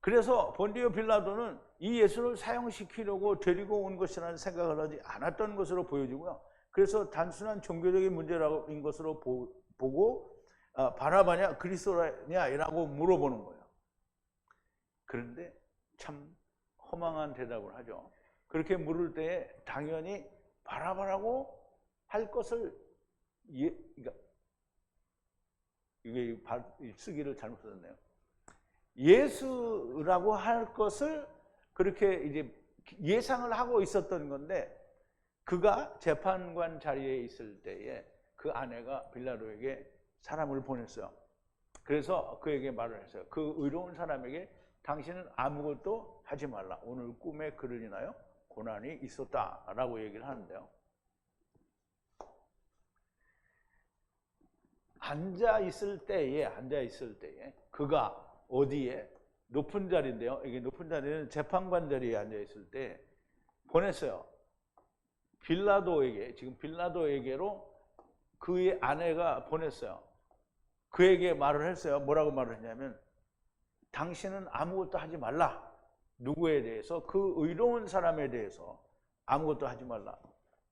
그래서 본디오 빌라도는 이 예수를 사형시키려고 데리고 온 것이라는 생각을 하지 않았던 것으로 보여지고요. 그래서 단순한 종교적인 문제인 것으로 보고 바라바냐 그리스도냐라고 물어보는 거예요. 그런데 참 허망한 대답을 하죠. 그렇게 물을 때에 당연히 바라바라고 할 것을 그러니까 이게 쓰기를 잘못 썼네요. 예수라고 할 것을 그렇게 이제 예상을 하고 있었던 건데 그가 재판관 자리에 있을 때에 그 아내가 빌라도에게 사람을 보냈어요. 그래서 그에게 말을 했어요. 그 의로운 사람에게 당신은 아무것도 하지 말라. 오늘 꿈에 그를 인하여 고난이 있었다라고 얘기를 하는데요. 앉아 있을 때에 그가 어디에 높은 자리인데요. 이게 높은 자리는 재판관 자리에 앉아 있을 때 보냈어요. 빌라도에게로 그의 아내가 보냈어요. 그에게 말을 했어요. 뭐라고 말을 했냐면 당신은 아무것도 하지 말라. 누구에 대해서? 그 의로운 사람에 대해서 아무것도 하지 말라.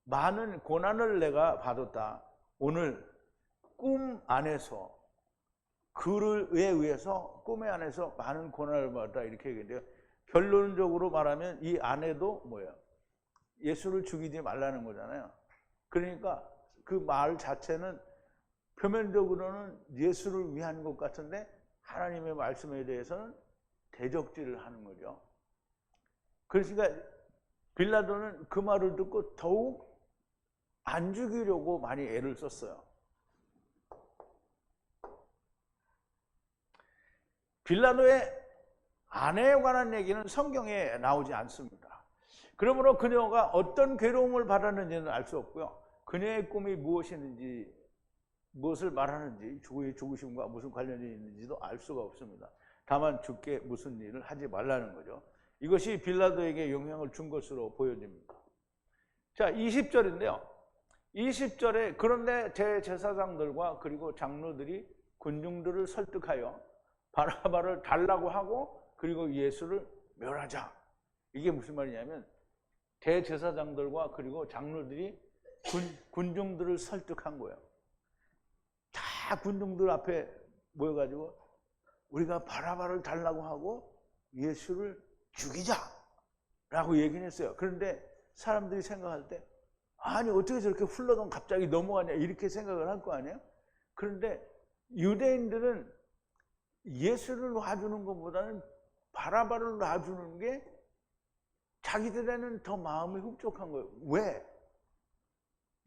많은 고난을 내가 받았다. 오늘 꿈 안에서 그에 의해서 꿈의 안에서 많은 고난을 받았다 이렇게 얘기해요. 결론적으로 말하면 이 아내도 뭐예요? 예수를 죽이지 말라는 거잖아요. 그러니까 그 말 자체는 표면적으로는 예수를 위한 것 같은데 하나님의 말씀에 대해서는 대적질을 하는 거죠. 그러니까 빌라도는 그 말을 듣고 더욱 안 죽이려고 많이 애를 썼어요. 빌라도의 아내에 관한 얘기는 성경에 나오지 않습니다. 그러므로 그녀가 어떤 괴로움을 받았는지는 알 수 없고요. 그녀의 꿈이 무엇이었는지, 무엇을 말하는지, 죽으심과 무슨 관련이 있는지도 알 수가 없습니다. 다만 죽게 무슨 일을 하지 말라는 거죠. 이것이 빌라도에게 영향을 준 것으로 보여집니다. 자, 20절인데요. 20절에 그런데 대제사장들과 그리고 장로들이 군중들을 설득하여 바라바를 달라고 하고 그리고 예수를 멸하자. 이게 무슨 말이냐면 대제사장들과 그리고 장로들이 군중들을 설득한 거예요. 다 군중들 앞에 모여가지고 우리가 바라바를 달라고 하고 예수를 죽이자라고 얘기는 했어요. 그런데 사람들이 생각할 때 아니 어떻게 저렇게 흘러던 갑자기 넘어가냐 이렇게 생각을 할 거 아니에요? 그런데 유대인들은 예수를 놔주는 것보다는 바라바를 놔주는 게 자기들에는 더 마음이 흡족한 거예요. 왜?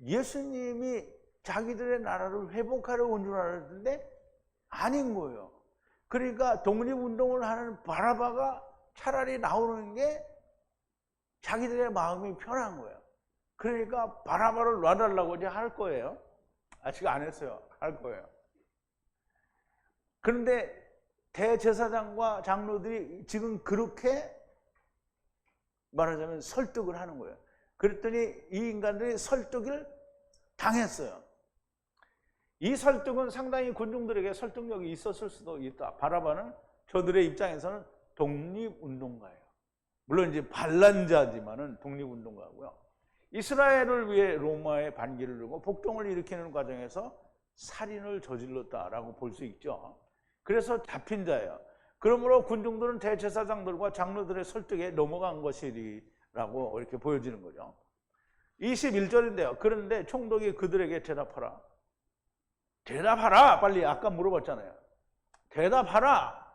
예수님이 자기들의 나라를 회복하러 온 줄 알았는데 아닌 거예요. 그러니까 독립운동을 하는 바라바가 차라리 나오는 게 자기들의 마음이 편한 거예요. 그러니까 바라바를 놔달라고 이제 할 거예요. 아직 안 했어요. 할 거예요. 그런데 대제사장과 장로들이 지금 그렇게 말하자면 설득을 하는 거예요. 그랬더니 이 인간들이 설득을 당했어요. 이 설득은 상당히 군중들에게 설득력이 있었을 수도 있다. 바라바는 저들의 입장에서는 독립운동가예요. 물론 이제 반란자지만은 독립운동가고요. 이스라엘을 위해 로마의 반기를 들고 폭동을 일으키는 과정에서 살인을 저질렀다라고 볼 수 있죠. 그래서 잡힌 자예요. 그러므로 군중들은 대제사장들과 장로들의 설득에 넘어간 것이라고 이렇게 보여지는 거죠. 21절인데요. 그런데 총독이 그들에게 대답하라. 대답하라! 빨리 아까 물어봤잖아요. 대답하라!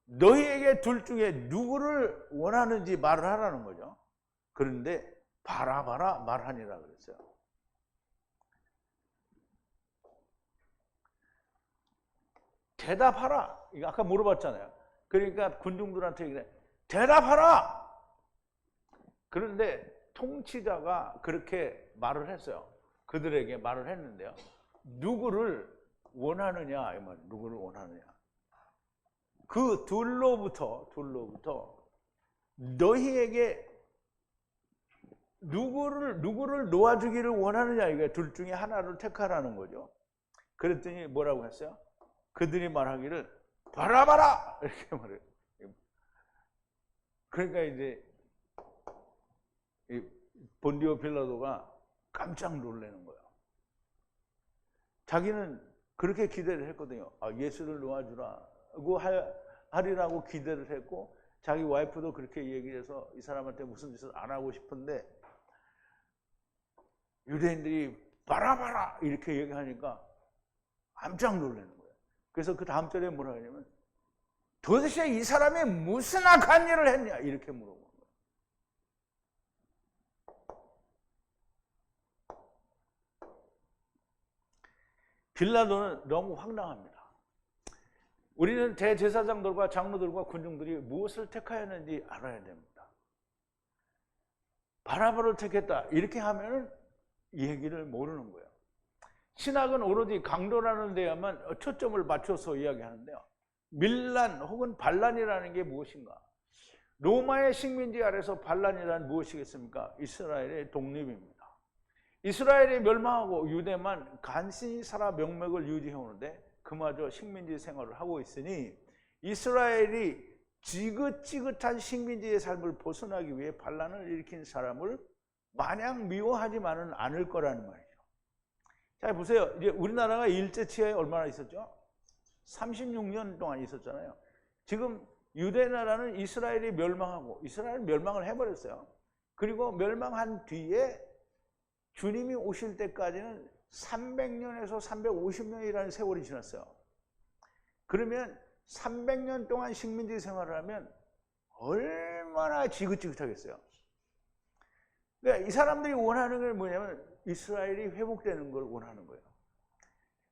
너희에게 둘 중에 누구를 원하는지 말을 하라는 거죠. 그런데 바라바라 말하니라 그랬어요. 대답하라! 이거 아까 물어봤잖아요. 그러니까 군중들한테 그래. 대답하라! 그런데 통치자가 그렇게 말을 했어요. 그들에게 말을 했는데요. 누구를 원하느냐, 이 말, 누구를 원하느냐. 그 둘로부터 너희에게 누구를 놓아주기를 원하느냐, 이게 둘 중에 하나를 택하라는 거죠. 그랬더니 뭐라고 했어요? 그들이 말하기를 바라바라! 이렇게 말해요. 그러니까 이제 본디오 빌라도가 깜짝 놀라는 거예요. 자기는 그렇게 기대를 했거든요. 아, 예수를 놓아주라고 하리라고 기대를 했고, 자기 와이프도 그렇게 얘기해서 이 사람한테 무슨 짓을 안 하고 싶은데, 유대인들이 바라바라 이렇게 얘기하니까 깜짝 놀라는 거예요. 그래서 그 다음 절에 뭐라 하냐면, 도대체 이 사람이 무슨 악한 일을 했냐 이렇게 물어본 거예요. 빌라도는 너무 황당합니다. 우리는 대제사장들과 장로들과 군중들이 무엇을 택하였는지 알아야 됩니다. 바라바를 택했다 이렇게 하면은 이 얘기를 모르는 거예요. 신학은 오로지 강도라는 데에만 초점을 맞춰서 이야기하는데요. 밀란 혹은 반란이라는 게 무엇인가? 로마의 식민지 아래서 반란이란 무엇이겠습니까? 이스라엘의 독립입니다. 이스라엘이 멸망하고 유대만 간신히 살아 명맥을 유지해 오는데 그마저 식민지 생활을 하고 있으니 이스라엘이 지긋지긋한 식민지의 삶을 벗어나기 위해 반란을 일으킨 사람을 마냥 미워하지만은 않을 거라는 말이죠. 자, 보세요. 이제 우리나라가 일제치하에 얼마나 있었죠? 36년 동안 있었잖아요. 지금 유대나라는 이스라엘이 멸망하고 이스라엘 멸망을 해버렸어요. 그리고 멸망한 뒤에 주님이 오실 때까지는 300년에서 350년이라는 세월이 지났어요. 그러면 300년 동안 식민지 생활을 하면 얼마나 지긋지긋하겠어요. 그러니까 이 사람들이 원하는 게 뭐냐면 이스라엘이 회복되는 걸 원하는 거예요.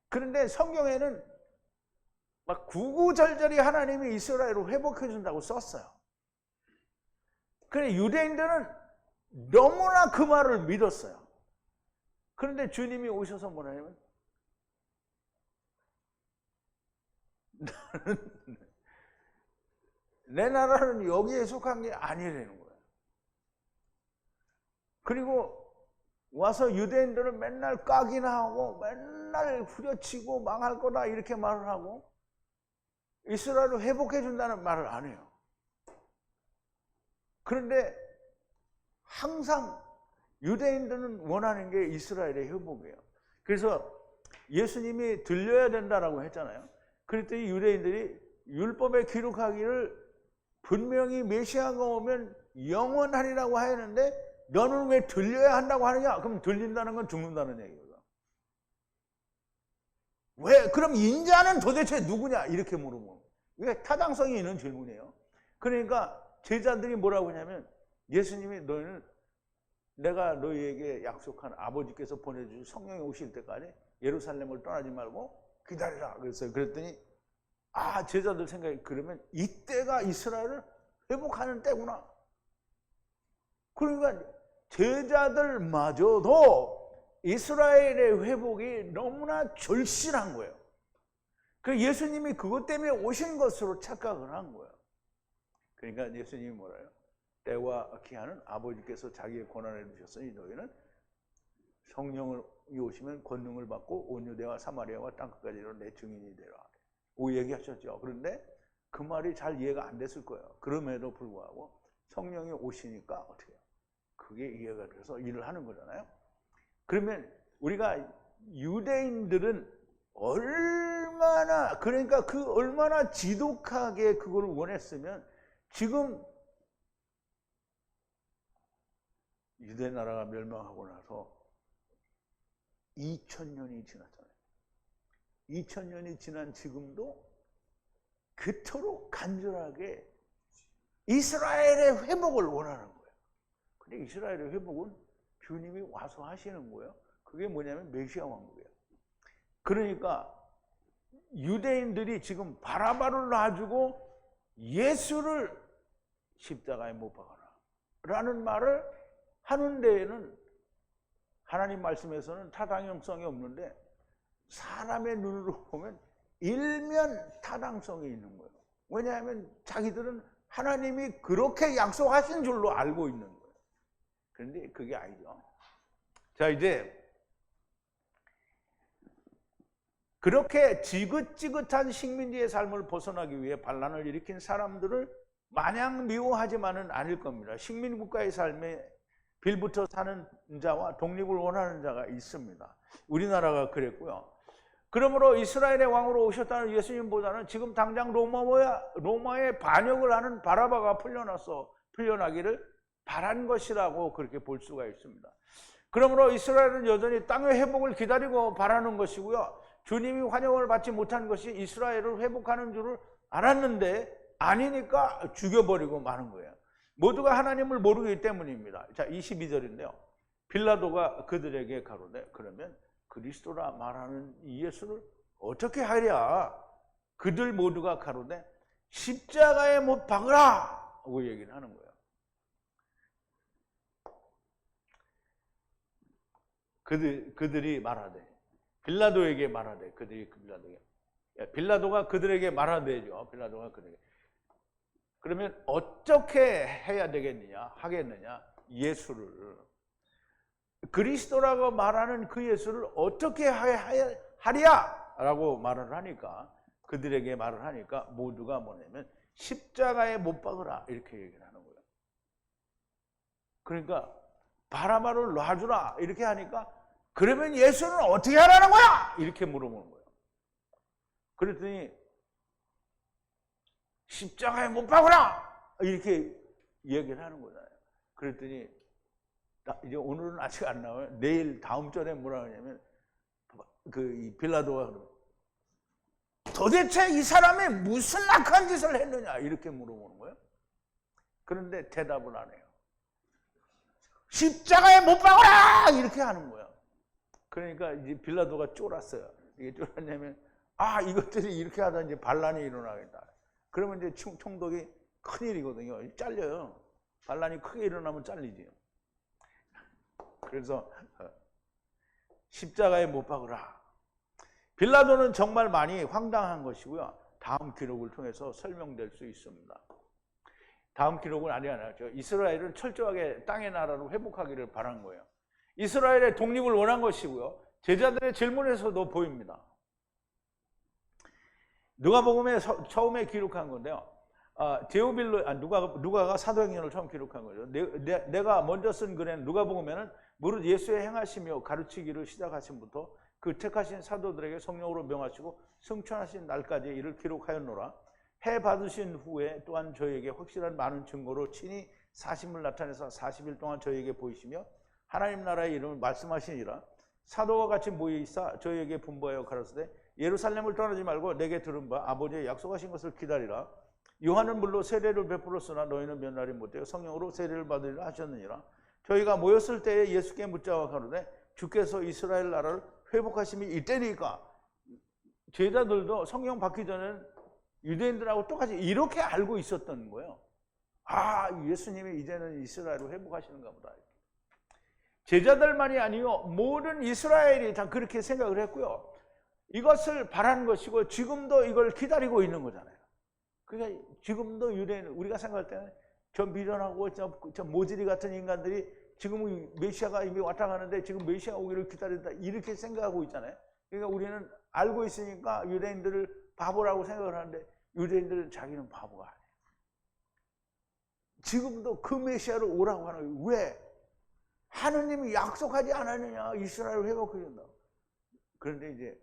그런데 성경에는 막 구구절절히 하나님이 이스라엘을 회복해 준다고 썼어요. 그런데 유대인들은 너무나 그 말을 믿었어요. 그런데 주님이 오셔서 뭐냐면 내 나라는 여기에 속한 게 아니라는 거예요. 그리고 와서 유대인들은 맨날 까기나 하고 맨날 후려치고 망할 거다 이렇게 말을 하고 이스라엘을 회복해 준다는 말을 안 해요. 그런데 항상 유대인들은 원하는 게 이스라엘의 회복이에요. 그래서 예수님이 들려야 된다라고 했잖아요. 그랬더니 유대인들이 율법에 기록하기를 분명히 메시아가 오면 영원하리라고 하였는데 너는 왜 들려야 한다고 하느냐? 그럼 들린다는 건 죽는다는 얘기예요. 왜? 그럼 인자는 도대체 누구냐? 이렇게 물어보는 이게 타당성이 있는 질문이에요. 그러니까 제자들이 뭐라고 하냐면 예수님이 너희는 내가 너희에게 약속한 아버지께서 보내주신 성령이 오실 때까지 예루살렘을 떠나지 말고 기다리라 그랬어요. 그랬더니 제자들 생각이 그러면 이때가 이스라엘을 회복하는 때구나. 그러니까 제자들마저도 이스라엘의 회복이 너무나 절실한 거예요. 그 예수님이 그것 때문에 오신 것으로 착각을 한 거예요. 그러니까 예수님이 뭐래요? 때와 기한은 아버지께서 자기의 권한에 두셨으니 너희는 성령이 오시면 권능을 받고 온 유대와 사마리아와 땅끝까지로 내 증인이 되라. 오 얘기하셨죠. 그런데 그 말이 잘 이해가 안 됐을 거예요. 그럼에도 불구하고 성령이 오시니까 어떻게 해요? 그게 이해가 돼서 일을 하는 거잖아요. 그러면 우리가 유대인들은 얼마나, 그러니까 그 얼마나 지독하게 그걸 원했으면 지금 유대 나라가 멸망하고 나서 2000년이 지났잖아요. 2000년이 지난 지금도 그토록 간절하게 이스라엘의 회복을 원하는 거예요. 근데 이스라엘의 회복은 주님이 와서 하시는 거예요. 그게 뭐냐면 메시아 왕국이에요. 그러니까 유대인들이 지금 바라바를 놔주고 예수를 십자가에 못 박아라 라는 말을 하는 데에는 하나님 말씀에서는 타당성이 없는데 사람의 눈으로 보면 일면 타당성이 있는 거예요. 왜냐하면 자기들은 하나님이 그렇게 약속하신 줄로 알고 있는 거예요. 그런데 그게 아니죠. 자, 이제 그렇게 지긋지긋한 식민지의 삶을 벗어나기 위해 반란을 일으킨 사람들을 마냥 미워하지만은 않을 겁니다. 식민국가의 삶에 빌붙어 사는 자와 독립을 원하는 자가 있습니다. 우리나라가 그랬고요. 그러므로 이스라엘의 왕으로 오셨다는 예수님보다는 지금 당장 로마의 반역을 하는 바라바가 풀려나기를 바란 것이라고 그렇게 볼 수가 있습니다. 그러므로 이스라엘은 여전히 땅의 회복을 기다리고 바라는 것이고요. 주님이 환영을 받지 못한 것이 이스라엘을 회복하는 줄을 알았는데 아니니까 죽여버리고 마는 거예요. 모두가 하나님을 모르기 때문입니다. 자, 22절인데요. 빌라도가 그들에게 가로되 그러면 그리스도라 말하는 이 예수를 어떻게 하랴? 그들 모두가 가로되 십자가에 못 박으라! 하고 얘기를 하는 거예요. 그들이 말하되 빌라도에게 말하되 빌라도가 그들에게 말하되죠. 빌라도가 그들에게 그러면 어떻게 해야 되겠느냐 하겠느냐? 예수를 그리스도라고 말하는 그 예수를 어떻게 하랴? 라고 말을 하니까 그들에게 말을 하니까 모두가 뭐냐면 십자가에 못 박으라 이렇게 얘기를 하는 거예요. 그러니까 바라바를 놔주라 이렇게 하니까 그러면 예수는 어떻게 하라는 거야? 이렇게 물어보는 거예요. 그랬더니 십자가에 못 박으라 이렇게 얘기를 하는 거잖아요. 그랬더니 이제 오늘은 아직 안 나와요. 내일 다음 절에 뭐라 하냐면 이 빌라도가 도대체 이 사람이 무슨 악한 짓을 했느냐 이렇게 물어보는 거예요. 그런데 대답을 안 해요. 십자가에 못 박아라 이렇게 하는 거예요. 그러니까 이제 빌라도가 쫄았어요. 이게 쫄았냐면 이것들이 이렇게 하다 이제 반란이 일어나겠다. 그러면 이제 총독이 큰일이거든요. 잘려요. 반란이 크게 일어나면 잘리지. 그래서 십자가에 못 박으라. 빌라도는 정말 많이 황당한 것이고요. 다음 기록을 통해서 설명될 수 있습니다. 다음 기록은 아니잖아요. 이스라엘은 철저하게 땅의 나라로 회복하기를 바란 거예요. 이스라엘의 독립을 원한 것이고요. 제자들의 질문에서도 보입니다. 누가복음에 처음에 기록한 건데요. 누가가 사도행전을 처음 기록한 거죠. 내가 먼저 쓴 글에는 누가복음에는 무릇 예수의 행하시며 가르치기를 시작하신부터 그 택하신 사도들에게 성령으로 명하시고 승천하신 날까지 이를 기록하였노라. 해 받으신 후에 또한 저희에게 확실한 많은 증거로 친히 사심을 나타내서 40일 동안 저희에게 보이시며 하나님 나라의 이름을 말씀하시니라. 사도와 같이 모여 있사 저희에게 분부하여 가라사대 예루살렘을 떠나지 말고 내게 들은 바 아버지의 약속하신 것을 기다리라. 요한은 물론 세례를 베풀었으나 너희는 면하리 못하여 성령으로 세례를 받으리라 하셨느니라. 저희가 모였을 때에 예수께 묻자와 가로되 주께서 이스라엘 나라를 회복하심이 이때니까. 제자들도 성령 받기 전에는 유대인들하고 똑같이 이렇게 알고 있었던 거예요. 예수님이 이제는 이스라엘을 회복하시는가 보다. 제자들만이 아니요 모든 이스라엘이 다 그렇게 생각을 했고요. 이것을 바라는 것이고 지금도 이걸 기다리고 있는 거잖아요. 그러니까 지금도 유대인 우리가 생각할 때는 저 미련하고 저 모질이 같은 인간들이 지금은 메시아가 이미 왔다 가는데 지금 메시아 오기를 기다린다 이렇게 생각하고 있잖아요. 그러니까 우리는 알고 있으니까 유대인들을 바보라고 생각을 하는데 유대인들은 자기는 바보가 아니에요. 지금도 그 메시아를 오라고 하는 거예요. 왜? 하느님이 약속하지 않았느냐, 이스라엘을 회복해준다. 그런데 이제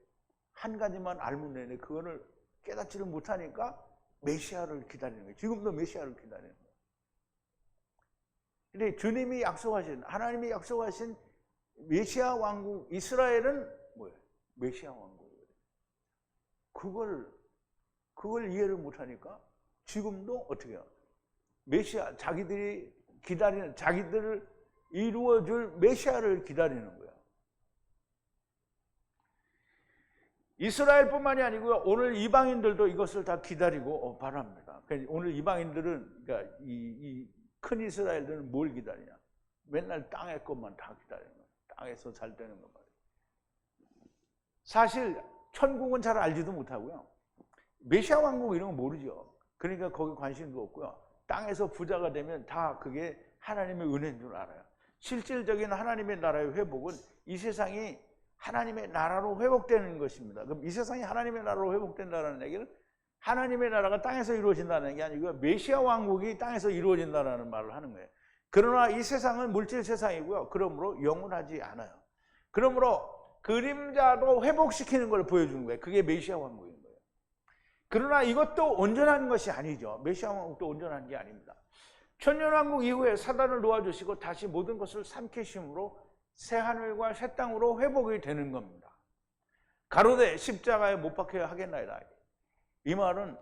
한 가지만 알면 되는데 그거를 깨닫지를 못하니까 메시아를 기다리는 거예요. 지금도 메시아를 기다리는 거예요. 근데 주님이 약속하신, 하나님이 약속하신 메시아 왕국, 이스라엘은 뭐예요? 메시아 왕국이에요. 그걸 이해를 못하니까 지금도 어떻게 해요? 메시아, 자기들이 기다리는, 자기들을 이루어줄 메시아를 기다리는 거예요. 이스라엘뿐만이 아니고요, 오늘 이방인들도 이것을 다 기다리고 바랍니다. 오늘 이방인들은, 그러니까 이 큰 이스라엘들은 뭘 기다리냐? 맨날 땅의 것만 다 기다리는 거예요. 땅에서 잘 되는 것만. 사실 천국은 잘 알지도 못하고요, 메시아 왕국 이런 거 모르죠. 그러니까 거기 관심도 없고요, 땅에서 부자가 되면 다 그게 하나님의 은혜인 줄 알아요. 실질적인 하나님의 나라의 회복은 이 세상이 하나님의 나라로 회복되는 것입니다. 그럼 이 세상이 하나님의 나라로 회복된다는 얘기는 하나님의 나라가 땅에서 이루어진다는 게 아니고요, 메시아 왕국이 땅에서 이루어진다는 말을 하는 거예요. 그러나 이 세상은 물질 세상이고요, 그러므로 영원하지 않아요. 그러므로 그림자도 회복시키는 걸 보여주는 거예요. 그게 메시아 왕국인 거예요. 그러나 이것도 온전한 것이 아니죠. 메시아 왕국도 온전한 게 아닙니다. 천년왕국 이후에 사단을 놓아주시고 다시 모든 것을 삼키심으로 새하늘과 새 땅으로 회복이 되는 겁니다. 가로되 십자가에 못 박혀야 하겠나이다. 이 말은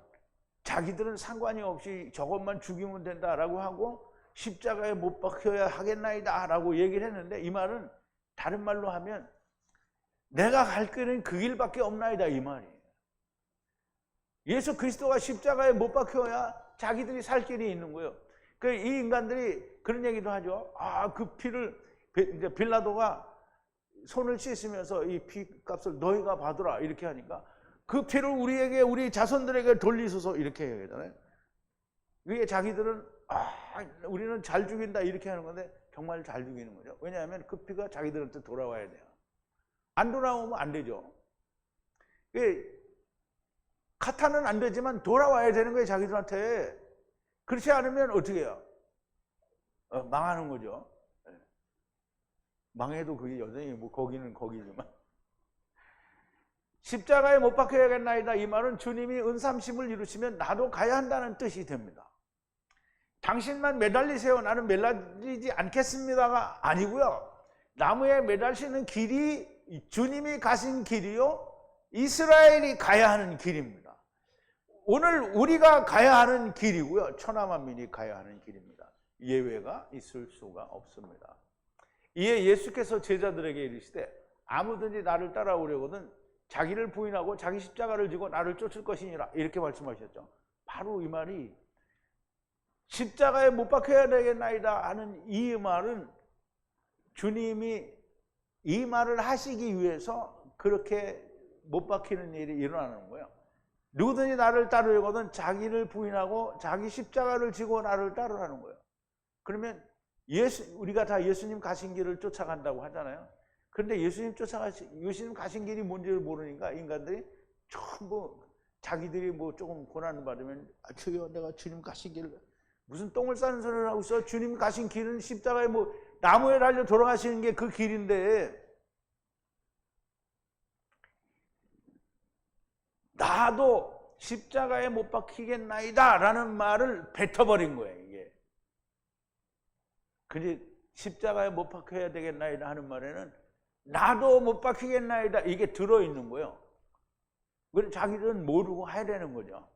자기들은 상관이 없이 저것만 죽이면 된다라고 하고 십자가에 못 박혀야 하겠나이다 라고 얘기를 했는데, 이 말은 다른 말로 하면 내가 갈 길은 그 길밖에 없나이다 이 말이에요. 예수 그리스도가 십자가에 못 박혀야 자기들이 살 길이 있는 거예요. 이 인간들이 그런 얘기도 하죠. 그 피를, 이제 빌라도가 손을 씻으면서 이 피값을 너희가 받으라 이렇게 하니까 그 피를 우리에게, 우리 자손들에게 돌리소서 이렇게 얘기하잖아요. 이게 자기들은 우리는 잘 죽인다 이렇게 하는 건데 정말 잘 죽이는 거죠. 왜냐하면 그 피가 자기들한테 돌아와야 돼요. 안 돌아오면 안 되죠. 카타는 안 되지만 돌아와야 되는 거예요, 자기들한테. 그렇지 않으면 어떻게 해요? 망하는 거죠. 망해도 그게 여전히 뭐 거기는 거기지만. 십자가에 못 박혀야겠나이다 이 말은 주님이 은삼심을 이루시면 나도 가야 한다는 뜻이 됩니다. 당신만 매달리세요, 나는 매달리지 않겠습니다가 아니고요, 나무에 매달리는 길이 주님이 가신 길이요, 이스라엘이 가야 하는 길입니다. 오늘 우리가 가야 하는 길이고요, 천하만민이 가야 하는 길입니다. 예외가 있을 수가 없습니다. 이에 예수께서 제자들에게 이르시되 아무든지 나를 따라오려거든 자기를 부인하고 자기 십자가를 지고 나를 쫓을 것이니라 이렇게 말씀하셨죠. 바로 이 말이 십자가에 못 박혀야 되겠나이다 하는 이 말은 주님이 이 말을 하시기 위해서 그렇게 못 박히는 일이 일어나는 거예요. 누구든지 나를 따르려거든 자기를 부인하고 자기 십자가를 지고 나를 따르라는 거예요. 그러면 우리가 다 예수님 가신 길을 쫓아간다고 하잖아요. 그런데 예수님 가신 길이 뭔지를 모르니까 인간들이 전부 자기들이 뭐 조금 고난을 받으면 저기요, 내가 주님 가신 길, 무슨 똥을 싸는 소리를 하고 있어. 주님 가신 길은 십자가에 뭐 나무에 달려 돌아가시는 게 그 길인데, 나도 십자가에 못 박히겠나이다 라는 말을 뱉어버린 거예요, 이게. 근데 십자가에 못 박혀야 되겠나이다 하는 말에는 나도 못 박히겠나이다 이게 들어있는 거예요. 자기들은 모르고 해야 되는 거죠.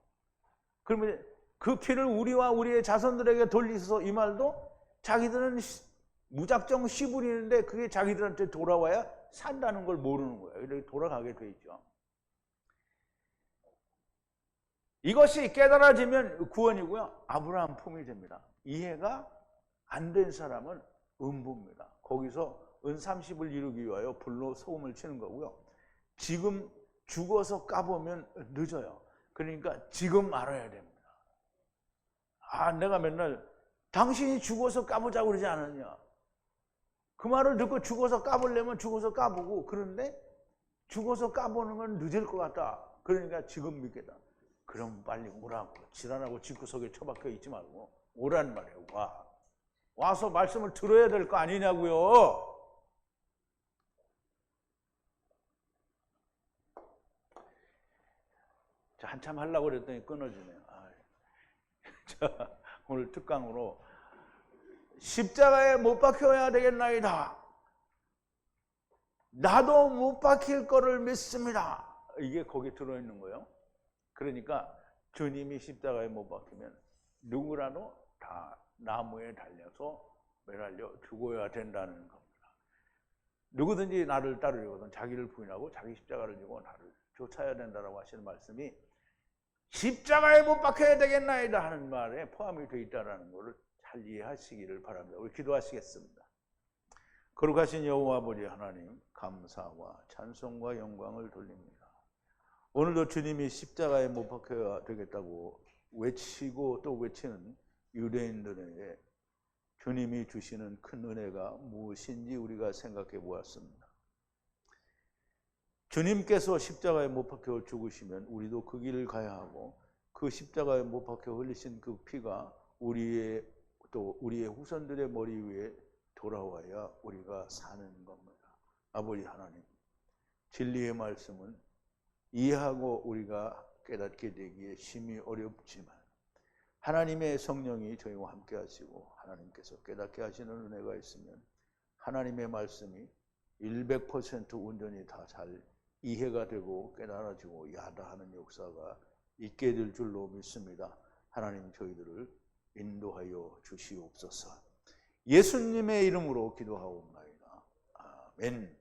그러면 그 피를 우리와 우리의 자손들에게 돌리소서 이 말도 자기들은 무작정 씨 부리는데 그게 자기들한테 돌아와야 산다는 걸 모르는 거예요. 이렇게 돌아가게 돼 있죠. 이것이 깨달아지면 구원이고요, 아브라함 품이 됩니다. 이해가 안 된 사람은 음부입니다. 거기서 은30을 이루기 위하여 불로 소금을 치는 거고요. 지금 죽어서 까보면 늦어요. 그러니까 지금 알아야 됩니다. 내가 맨날 당신이 죽어서 까보자고 그러지 않았냐. 그 말을 듣고 죽어서 까보려면 죽어서 까보고, 그런데 죽어서 까보는 건 늦을 것 같다. 그러니까 지금 믿겠다. 그럼 빨리 오라고. 지랄하고 집구석에 처박혀 있지 말고 오란 말이에요. 와서 말씀을 들어야 될 거 아니냐고요. 자, 한참 하려고 그랬더니 끊어지네요. 자, 오늘 특강으로 십자가에 못 박혀야 되겠나이다. 나도 못 박힐 거를 믿습니다. 이게 거기에 들어있는 거예요. 그러니까 주님이 십자가에 못 박히면 누구라도 다 나무에 달려서 매달려 죽어야 된다는 겁니다. 누구든지 나를 따르려거든 자기를 부인하고 자기 십자가를 지고 나를 쫓아야 된다고 하시는 말씀이 십자가에 못 박혀야 되겠나이다 하는 말에 포함이 되어 있다는 것을 잘 이해하시기를 바랍니다. 우리 기도하시겠습니다. 거룩하신 여호와 아버지 하나님, 감사와 찬송과 영광을 돌립니다. 오늘도 주님이 십자가에 못 박혀야 되겠다고 외치고 또 외치는 유대인들에게 주님이 주시는 큰 은혜가 무엇인지 우리가 생각해 보았습니다. 주님께서 십자가에 못 박혀 죽으시면 우리도 그 길을 가야 하고, 그 십자가에 못 박혀 흘리신 그 피가 우리의 후손들의 머리 위에 돌아와야 우리가 사는 겁니다. 아버지 하나님, 진리의 말씀은 이해하고 우리가 깨닫게 되기에 심히 어렵지만 하나님의 성령이 저희와 함께 하시고 하나님께서 깨닫게 하시는 은혜가 있으면 하나님의 말씀이 100% 온전히 다 잘 이해가 되고 깨달아지고 야다하는 역사가 있게 될 줄로 믿습니다. 하나님 저희들을 인도하여 주시옵소서. 예수님의 이름으로 기도하옵나이다. 아멘.